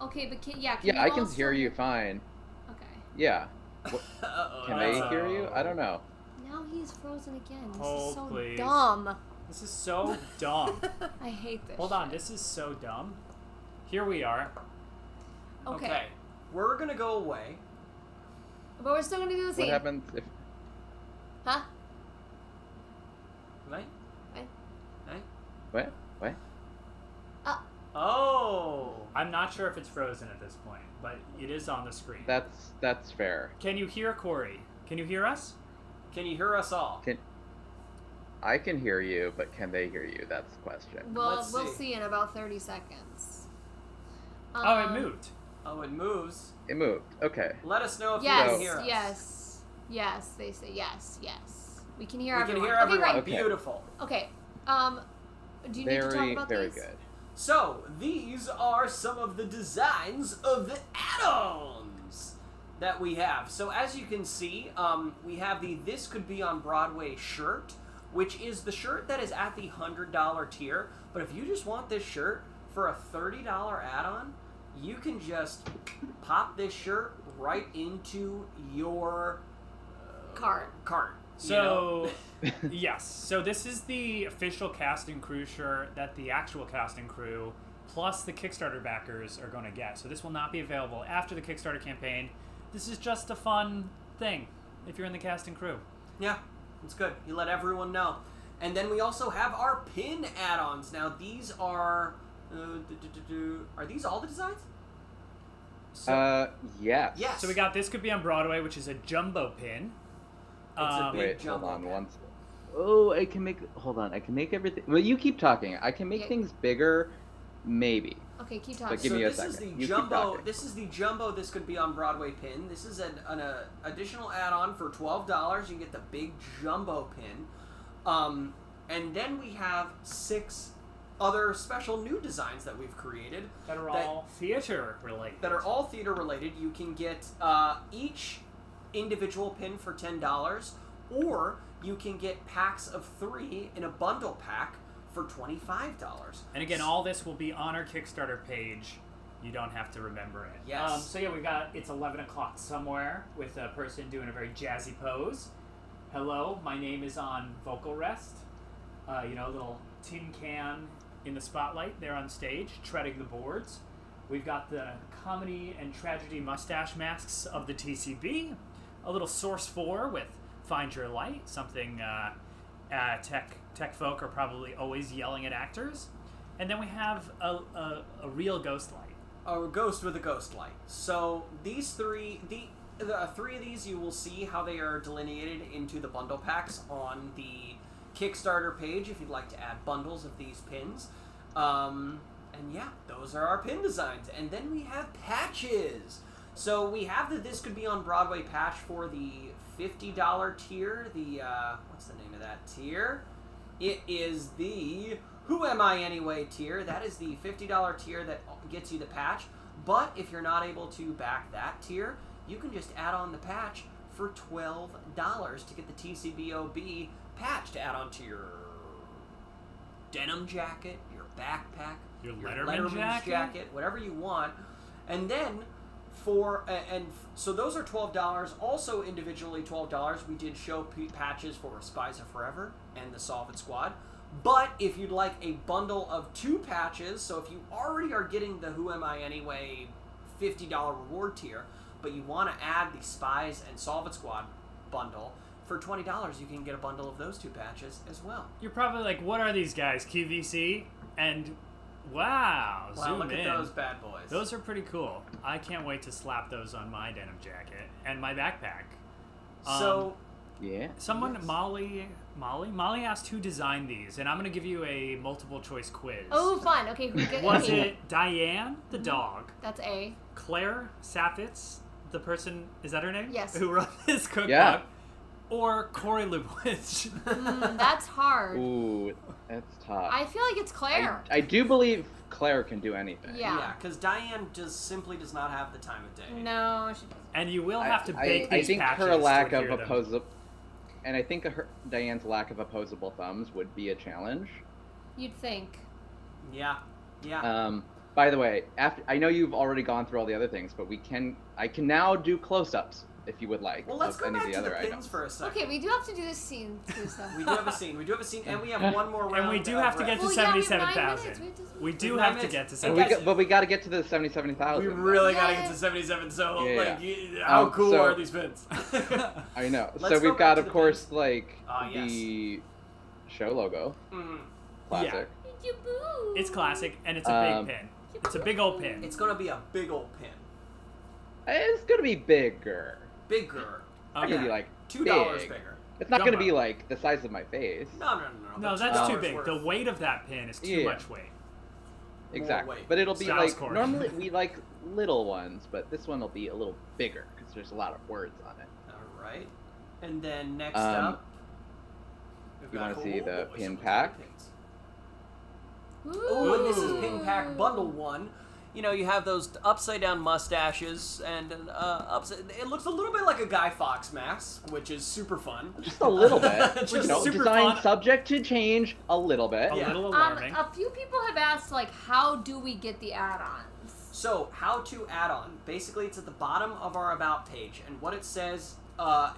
Okay, but can you Yeah, I all can still hear you fine. Okay. Yeah. Uh-oh, Can that's they a- hear you? I don't know. Now he's frozen again. This Hold, is so please. dumb. This is so dumb. I hate this. Hold on, shit. this is so dumb. Here we are. Okay. We're gonna go away. But we're still gonna do the What scene. happens if? Huh? Right? Right. Right? What? I'm not sure if it's frozen at this point, but it is on the screen. That's fair. Can you hear Corey? Can you hear us? Can you hear us all? I can hear you, but can they hear you? That's the question. Well, Let's we'll see. see in about 30 seconds. Oh, it moved. Oh, it moves. It moved. Okay. Let us know if you Yes, can hear us. yes. They say yes. We can hear We everyone. can hear everyone. Okay, right. Okay. Beautiful. Okay. Do you need to talk Very, about very these? good. So, these are some of the designs of the add-ons that we have. So, as you can see, we have the This Could Be On Broadway shirt, which is the shirt that is at the $100 tier. But if you just want this shirt for a $30 add-on, you can just pop this shirt right into your Cart. So, yes. So this is the official cast and crew shirt that the actual cast and crew plus the Kickstarter backers are going to get. So this will not be available after the Kickstarter campaign. This is just a fun thing if you're in the cast and crew. Yeah, it's good. You let everyone know. And then we also have our pin add-ons. Now, these are... are these all the designs? Yes. Yes. So we got This Could Be On Broadway, which is a jumbo pin. It's a big Wait, jumbo hold on pin. once. Oh, I can make. Hold on, I can make everything. Well, you keep talking. I can make Yeah. things bigger, maybe. Okay, keep talking. But give So me a this is second. the You keep jumbo. talking. This is the jumbo. This Could Be On Broadway pin. This is an additional add-on for $12. You can get the big jumbo pin, and then we have 6 other special new designs that we've created That are all theater related. that are all theater related. You can get each individual pin for $10, or you can get packs of 3 in a bundle pack for $25. And again, all this will be on our Kickstarter page. You don't have to remember it. Yes. So yeah, we got It's 11 O'Clock Somewhere with a person doing a very jazzy pose. Hello, my name is on vocal rest. A little tin can in the spotlight there on stage, treading the boards. We've got the comedy and tragedy mustache masks of the TCB. A little Source 4 with Find Your Light, something tech folk are probably always yelling at actors. And then we have a real ghost light. A ghost with a ghost light. So these three, the 3 of these, you will see how they are delineated into the bundle packs on the Kickstarter page if you'd like to add bundles of these pins. And yeah, those are our pin designs. And then we have patches. So we have the This Could Be On Broadway patch for the $50 tier. The, what's the name of that tier? It is the Who Am I Anyway tier. That is the $50 tier that gets you the patch. But if you're not able to back that tier, you can just add on the patch for $12 to get the TCBoB patch to add on to your denim jacket, your backpack, Your Letterman's Letterman jacket? whatever you want. And then so those are $12. Also individually $12. We did show patches for Spies Are Forever and the Solve It Squad. But if you'd like a bundle of 2 patches, so if you already are getting the Who Am I Anyway $50 reward tier, but you want to add the Spies and Solve It Squad bundle, for $20 you can get a bundle of those 2 patches as well. You're probably like, what are these guys, QVC? And wow, Wow, zoom look in. at those bad boys. Those are pretty cool. I can't wait to slap those on my denim jacket and my backpack. So Yeah. Someone, Yes. Molly asked who designed these, and I'm going to give you a multiple choice quiz. Oh, fun. Okay, who get Was okay. it Diane, the dog, That's A. Claire Saffitz, the person, is that her name? Yes. Who wrote this cookbook? Yeah. Or Corey Lubowitz? That's hard. Ooh, that's tough. I feel like it's Claire. I do believe Claire can do anything. Yeah. because Diane just simply does not have the time of day. No, she doesn't. And you will have to bake I these think patches her lack to of adhere them. opposable, and I think Diane's lack of opposable thumbs would be a challenge. You'd think. Yeah. By the way, I know you've already gone through all the other things, but I can now do close-ups if you would like. Well, let's of go any back of the to the other pins items. for a second. Okay, we do have to do this scene too, so. We do have a scene, and we have one more round. And we do of have to get to reps. Well, yeah, we have 77,000. 9 minutes. We do 9 have to minutes. get to And But 77,000. we got to get to the 77,000. We really gotta Yeah. get to 77. So, Yeah. how Um, cool so- are these pins? I know. Let's So go we've back got, to of the course, pins. like Yes. the show logo, Mhm. classic. It's classic, and it's a Um, big pin. It's a big old pin. It's gonna be a big old pin. It's gonna be bigger. Bigger. It's gonna be like $2 big. bigger. It's not gonna be Jumbo. like the size of my face. No. No, but that's too $2 big. worth. The weight of that pin is too Yeah. much weight. Exactly. weight. But it'll be Styles like cord. normally we like little ones, but this one will be a little bigger because there's a lot of words on it. All right. And then next Um, up, we've you got- wanna see the boy, pin someone's pack? got pins. Ooh, and this is Pin Pack Bundle 1. You know, you have those upside down mustaches, and it looks a little bit like a Guy Fawkes mask, which is super fun. Just a little bit. Just You know, super design fun. subject to change a little bit. A Yeah. little alarming. A few people have asked, like, how do we get the add-ons? So, how to add on. Basically, it's at the bottom of our About page, and what it says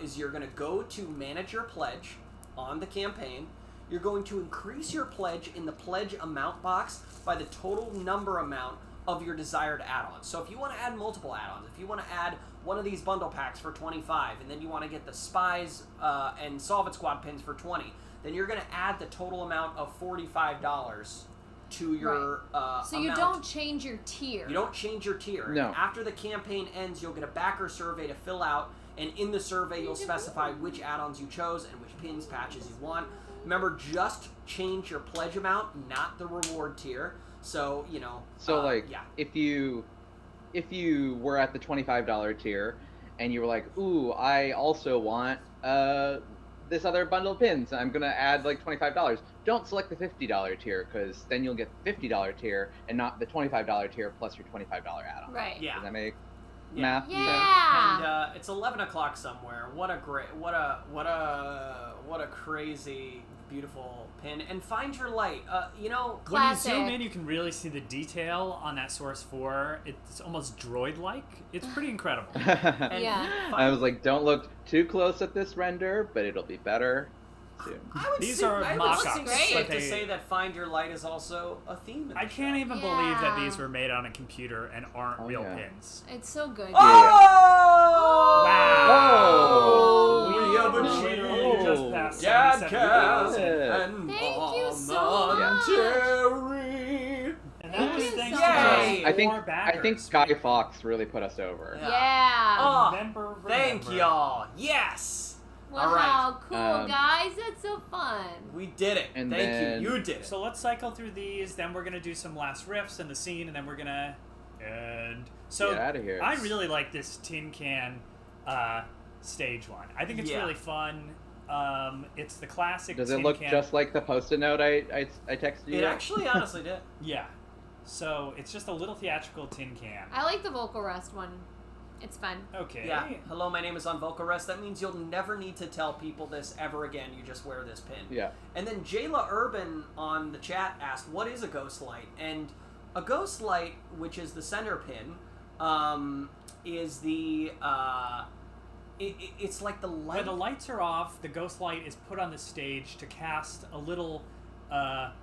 is you're going to go to manage your pledge on the campaign. You're going to increase your pledge in the pledge amount box by the total number amount of your desired add-ons. So if you want to add multiple add-ons, if you want to add one of these bundle packs for 25, and then you want to get the Spies and Solve It Squad pins for 20, then you're going to add the total amount of $45 to your So you amount. don't change your tier. You don't change your tier. No. And after the campaign ends, you'll get a backer survey to fill out, and in the survey, you'll specify which add-ons you chose and which pins, patches you want. Remember, just change your pledge amount, not the reward tier. So, you know. So yeah. if you were at the $25 tier and you were like, ooh, I also want this other bundle of pins, I'm gonna add like $25. Don't select the $50 tier because then you'll get the $50 tier and not the $25 tier plus your $25 add-on. Right. Yeah. Does that make Yeah. math sense? Yeah. And it's 11 o'clock somewhere. What a crazy, beautiful pin. And find your light. You know, When you Classic. zoom in, you can really see the detail on that Source 4. It's almost droid-like. It's pretty incredible. and Yeah. I was like, don't look too close at this render, but it'll be better soon. These are I would mock-ups, think but it's safe to they- say that Find Your Light is also a theme. In I the can't show. even believe that Yeah. these were made on a computer and aren't Oh, real yeah. pins. It's so good. Oh! Wow. We have Literally just achieved passed Dadcast 77,000. and Thank you so much. Terry. And that was Thank you thanks so to much. those I think four backers. Guy Fawkes really put us over. Yeah. Yeah. Oh, Remember. thank y'all. Yes. Wow, all right. cool, guys. That's so fun. We did it. And Thank then- you. You did it. So let's cycle through these, then we're going to do some last riffs in the scene, and then we're going to end. So Get outta here. I really like this tin can stage one. I think it's Yeah. really fun. It's the classic Does tin it look can. just like the post-it note I texted you? It actually honestly did. Yeah. So it's just a little theatrical tin can. I like the vocal rest one. It's fun. Okay. Yeah. Hello, my name is on vocal rest. That means you'll never need to tell people this ever again. You just wear this pin. Yeah. And then Jayla Urban on the chat asked, "What is a ghost light?" And a ghost light, which is the center pin, is the it's like the light. When the lights are off, the ghost light is put on the stage to cast a little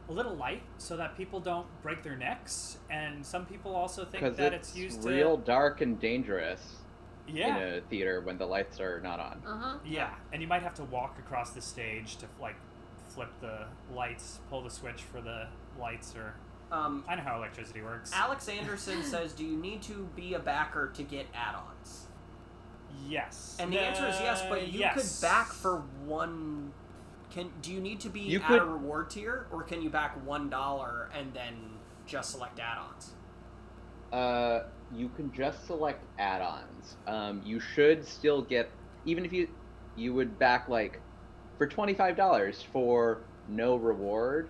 light so that people don't break their necks. And some people also think Because that it's used real to. dark and dangerous Yeah. in a theater when the lights are not on. Uh-huh. Yeah, and you might have to walk across the stage to like flip the lights, pull the switch for the lights, or I know how electricity works. Alex Anderson says, "Do you need to be a backer to get add-ons?" Yes. And the answer is yes, but you yes. could back for one. Do you need to be You at could- a reward tier, or can you back $1 and then just select add-ons? You can just select add-ons. You should still get, even if you would back like for $25 for no reward,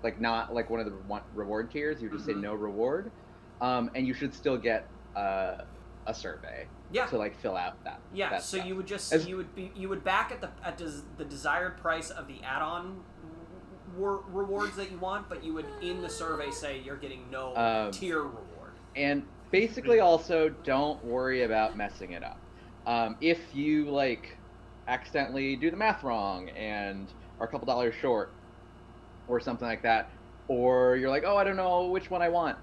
like not like one of the reward tiers. You just say no reward, and you should still get a survey. Yeah. To like fill out that. Yeah, that so stuff. you would just As- you would back at the desired price of the add-on rewards that you want, but you would in the survey say you're getting no tier reward. And basically also don't worry about messing it up. If you like accidentally do the math wrong and are a couple dollars short or something like that, or you're like, oh, I don't know which one I want.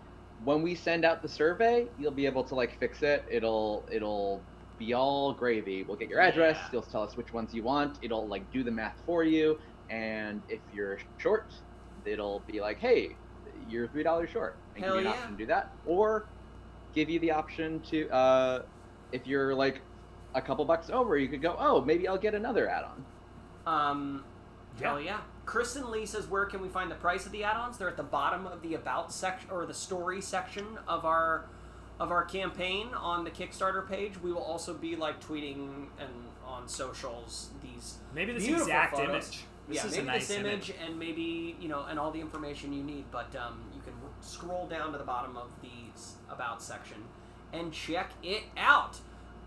When we send out the survey, you'll be able to like fix it. It'll be all gravy. We'll get your address. Yeah. You'll tell us which ones you want. It'll like do the math for you. And if you're short, it'll be like, hey, you're $3 short. And Hell give you an yeah. option to do that, or give you the option to, if you're like a couple bucks over, you could go, oh, maybe I'll get another add-on. Hell yeah. Kristen Lee says, where can we find the price of the add-ons? They're at the bottom of the about section, or the story section of our campaign on the Kickstarter page. We will also be like tweeting and on socials these Maybe this beautiful exact photos. image. This Yeah, is maybe a nice this image, and maybe, you know, and all the information you need. But you can scroll down to the bottom of the about section and check it out.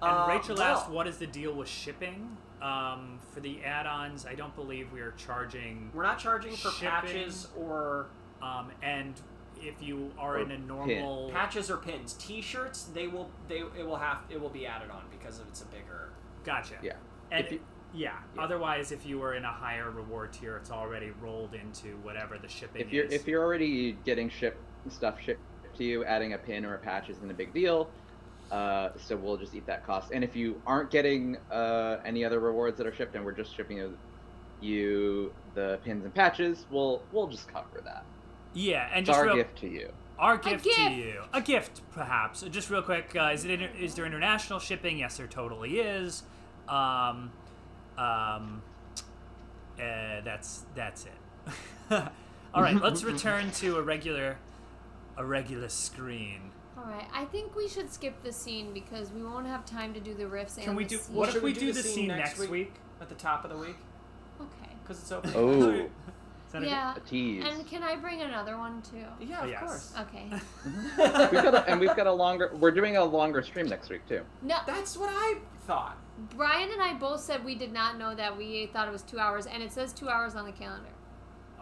And Rachel asked, well, what is the deal with shipping? For the add-ons, I don't believe we are charging. we're not charging for shipping. patches or And if you are Or in a normal patches or pins. T-shirts, it will be added on because it's a bigger. Gotcha. Yeah. And If you- yeah. Yeah. Otherwise, if you were in a higher reward tier, it's already rolled into whatever the shipping is. If you're already getting stuff shipped to you, adding a pin or a patch isn't a big deal. So we'll just eat that cost. And if you aren't getting any other rewards that are shipped, and we're just shipping you the pins and patches, we'll just cover that. Yeah, and It's just our gift to you. Our gift to gift. you. A gift, perhaps. Just real quick, is there international shipping? Yes, there totally is. That's it. All right, let's return to a regular screen. All right, I think we should skip the scene because we won't have time to do the riffs and Can we the do? scene. What Should if we we do the scene next next week? At the top of the week, Okay. because it's open. Oh, Is that Yeah. a tease. And can I bring another one too? Yeah, of Yes. course. Okay. we've got a longer. We're doing a longer stream next week too. No, That's what I thought. Brian and I both said we did not know that. We thought it was 2 hours, and it says 2 hours on the calendar.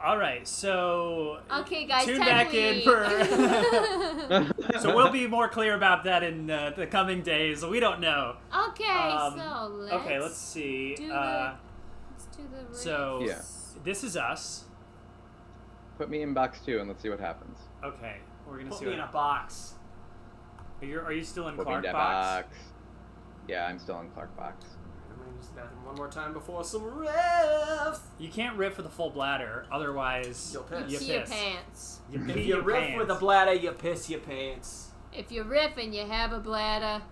All right, so Okay, guys, tune time back to in leave. for. So we'll be more clear about that in the coming days. We don't know. Okay, so let's. Okay, let's see. do let's do the riffs. So Yeah. this is us. Put me in box 2 and let's see what happens. Okay, we're gonna Put see. me in a box. Are you still in Put me in Clark that box? Yeah, I'm still in Clark box. I'm gonna use the bathroom one more time before some riffs. You can't riff with a full bladder, otherwise You'll piss. you Pee your piss. pants. You If pee you your riff pants. with a bladder, you piss your pants. If you riff and you have a bladder,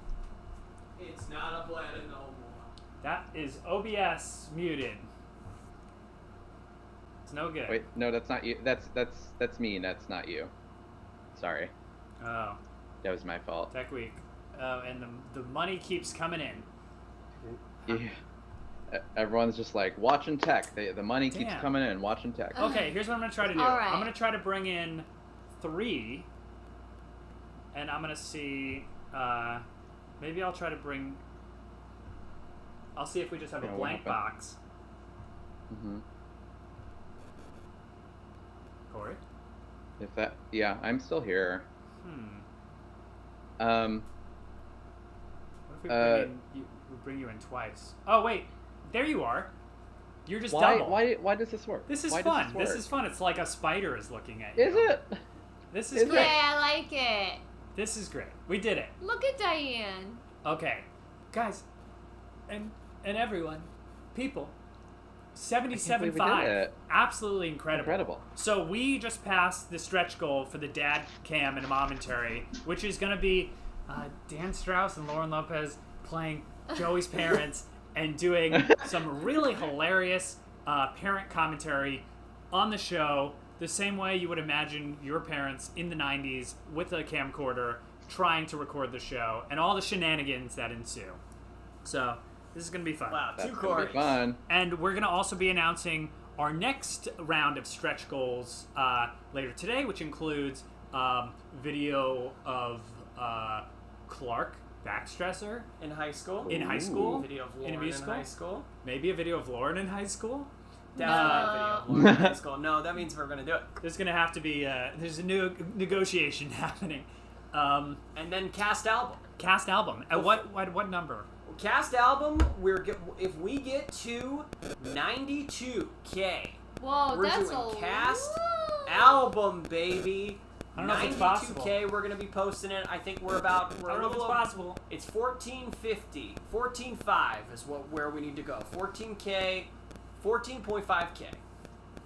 It's not a bladder no more. That is OBS muted. It's no good. Wait, no, that's not you. That's me. That's not you. Sorry, Oh, that was my fault. Tech Week. And the money keeps coming in. Yeah. Everyone's just like watching tech. The money keeps Damn. coming in. Watching tech. Okay, here's what I'm gonna try to do. All right. I'm gonna try to bring in 3, and I'm gonna see. Maybe I'll try to bring. I'll see if we just have a Yeah, what blank happened? box. hmm Corey. If that, yeah, I'm still here. What if we bring you in twice? Oh wait, there you are. You're just Why? double. Why does this work? This is Why fun. Does This work? is fun. It's like a spider is looking at you. Is it? This is Is great. yeah, I like it. This is great. We did it. Look at Diane. Okay, guys, and everyone, people, I can't believe we 77.5, did it. absolutely incredible. Incredible. So we just passed the stretch goal for the dad cam and momentary, which is going to be Dan Strauss and Lauren Lopez playing Joey's parents and doing some really hilarious parent commentary on the show, the same way you would imagine your parents in the 90s with a camcorder trying to record the show and all the shenanigans that ensue. So this is going to be fun. Wow, That's two gonna Corys. be fun. And we're going to also be announcing our next round of stretch goals later today, which includes video of Clark Backstresser In high school. in high Ooh. school, Video of in Lauren a in musical, high school. maybe a video of Lauren in high school. Definitely a video of Lauren in high school. No, that means we're gonna do it. There's going to have to be there's a new negotiation happening. And then cast album. Cast album. At what number? Cast album. If we get to 92K, Whoa, we're that's doing a cast lot. album, baby. I don't know if it's possible. 92K. We're gonna be posting it. I think we're I a don't know if little it's over. possible. It's 1450, 14.5 is where we need to go. 14K, 14.5K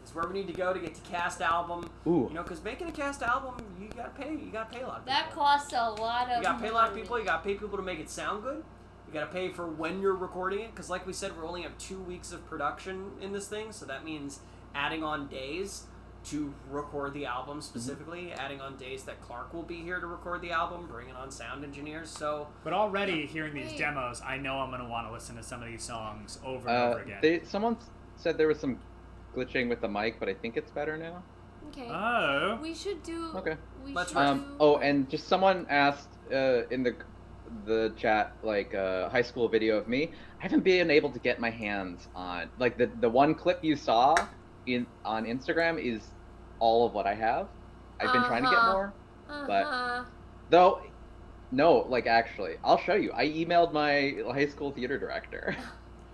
It's where we need to go to get to cast album. Ooh. You know, because making a cast album, you gotta pay. You gotta pay a lot of people. That costs a lot of. You gotta pay a lot of people. You gotta pay people to make it sound good. You gotta pay for when you're recording it, because like we said, we only have 2 weeks of production in this thing, so that means adding on days to record the album specifically, adding on days that Clark will be here to record the album, bringing on sound engineers. So, But already hearing these demos, I know I'm gonna want to listen to some of these songs over and over again. Someone said there was some glitching with the mic, but I think it's better now. Okay. Oh. We should do. Okay. Let's And just someone asked in the chat, like high school video of me. I haven't been able to get my hands on like the one clip you saw on Instagram is all of what I have. I've been trying to get more, but though no, like actually, I'll show you. I emailed my high school theater director.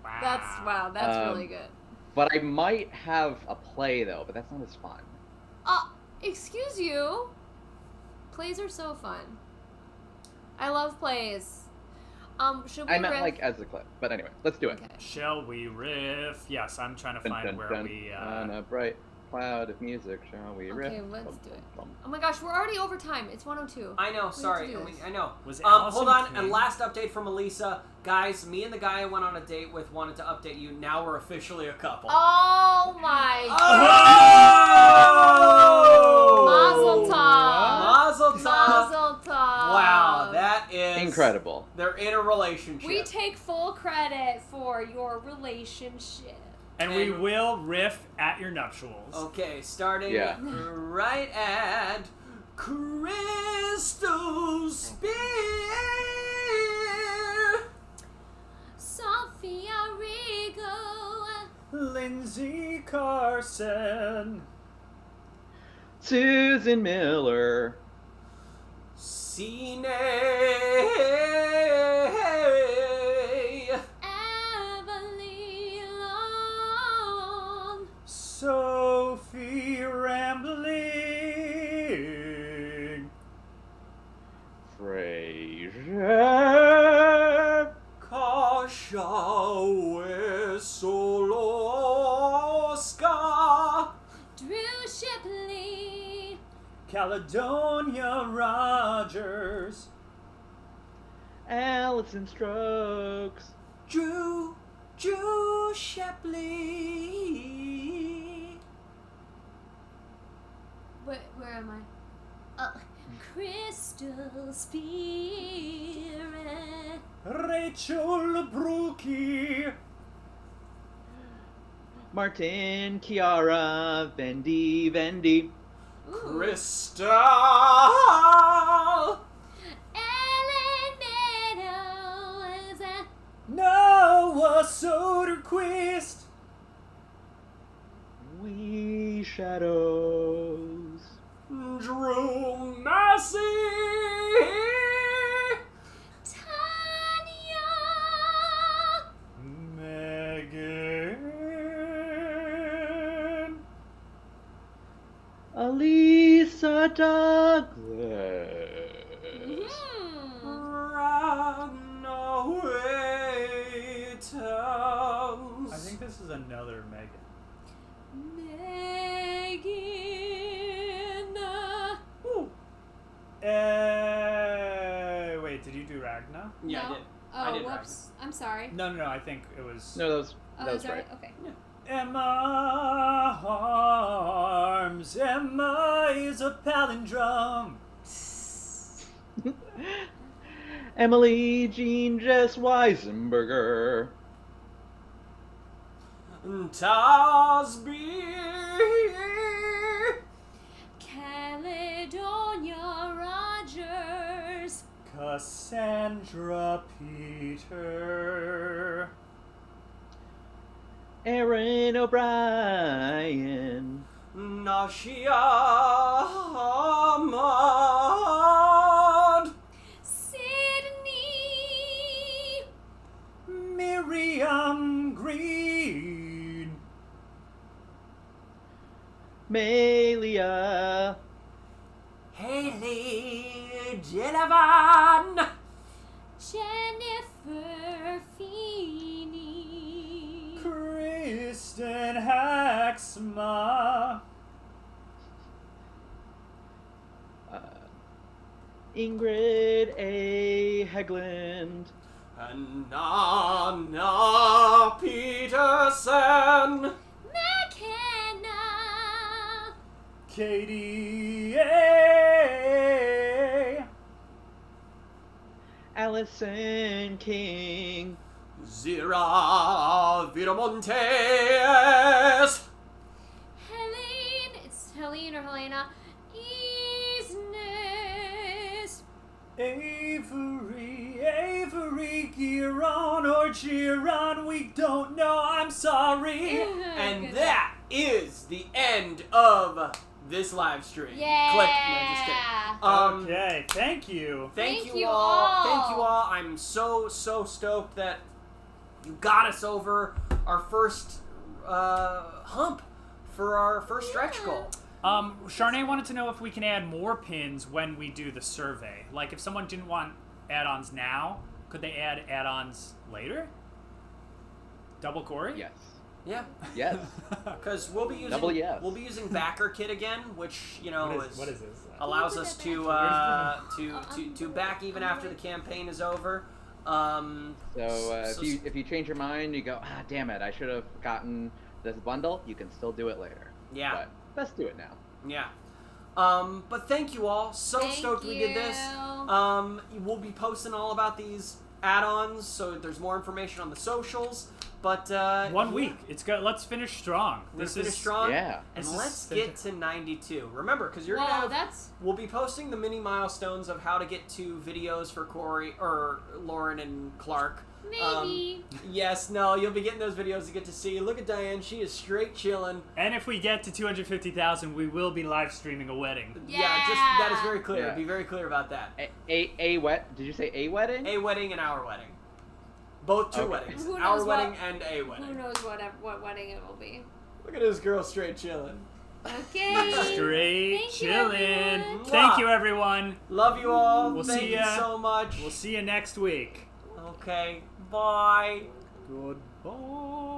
Wow. That's really good. But I might have a play though, but that's not as fun. Excuse you. Plays are so fun. I love plays. Should we I meant riff? like as a clip, but anyway, let's do it. Okay. Shall we riff? Yes, I'm trying to find where we. On a bright cloud of music, shall we riff? Okay, let's do it. Oh my gosh, we're already over time. It's 1:02. I know, We sorry. have to do this. I know. Was Hold on, Allison and last update from Elisa. Guys, me and the guy I went on a date with wanted to update you. Now we're officially a couple. Oh my Oh! Mazel tov. Mazel tov. Mazel tov. Wow, that is Incredible. They're in a relationship. We take full credit for your relationship. And we will riff at your nuptials. Okay, starting Yeah. right at Crystal Spear. Sophia Rigo. Lindsay Carson. Susan Miller. Cine. Emily Long. Sophie Rambling. Fraser. Kasia Wesolowska. Drew Shipley. Caledonia Rogers. Allison Strokes. Drew Shipley. Where am I? Crystal Spirit. Rachel Brookie. Martin, Kiara, Vendi. Crystal. Ellen Meadows. Noah Soderquist. We Shadows. Drew Massey. Tanya. Megan. Elisa Douglas. Ragna Waiters. I think this is another Megan. Megan. Ooh. Wait, did you do Ragna? Yeah, No. I did. Oh, I did whoops. I'm sorry. No, I think it was. No, that Oh, was is that right. Okay. Emma Harms. Emma is a palindrome. Emily Jean Jess Weisenberger. Tasby. Caledonia Rogers. Cassandra Peter. Aaron O'Brien. Nashia Ahmad. Sydney. Miriam Green. Melia. Haley Delavan. Jennifer Feeney. Kristen Hack. Maxima. Ingrid A. Hegland. And Anna Peterson. McKenna. Katie A. Allison King. Zira Viramontes. Helene. It's Helene or Helena. Easness. Avery, Giron or Giron, we don't know, I'm sorry. And that is the end of this live stream. Yeah. Click. No, just kidding. Okay, thank you. Thank Thank you you all. all. Thank you all. I'm so stoked that you got us over our first hump for our first stretch goal. Charnay wanted to know if we can add more pins when we do the survey. Like, if someone didn't want add-ons now, could they add add-ons later? Double Corey? Yes. Yeah, Yes. because we'll be using Double yes. we'll be using Backer Kit again, which What is this? allows us to back even after the campaign is over. If you change your mind, you go, damn it, I should have gotten this bundle. You can still do it later. Yeah. But let's do it now. Yeah. But thank you all. Thank Stoked we did this. you. We'll be posting all about these add-ons, so there's more information on the socials. But 1 week. It's good. Let's finish strong. Let's finish strong. Yeah. And This is let's get to 92. Remember, because you're Wow, gonna have, that's we'll be posting the mini milestones of how to get to videos for Corey or Lauren and Clark. maybe. Yes, no, you'll be getting those videos to get to see. Look at Diane; she is straight chilling. And if we get to 250,000, we will be live streaming a wedding. Just that is very clear. Yeah. Be very clear about that. A wet? Did you say a wedding? A wedding and our wedding. Both two Okay. weddings. Who knows Our what- wedding and a wedding. Who knows what wedding it will be? Look at this girl straight chilling. Okay. Straight Thank you, chillin'. everyone. Thank you, everyone. Love you all. We'll Thank see you ya. so much. We'll see you next week. Okay. Bye. Goodbye.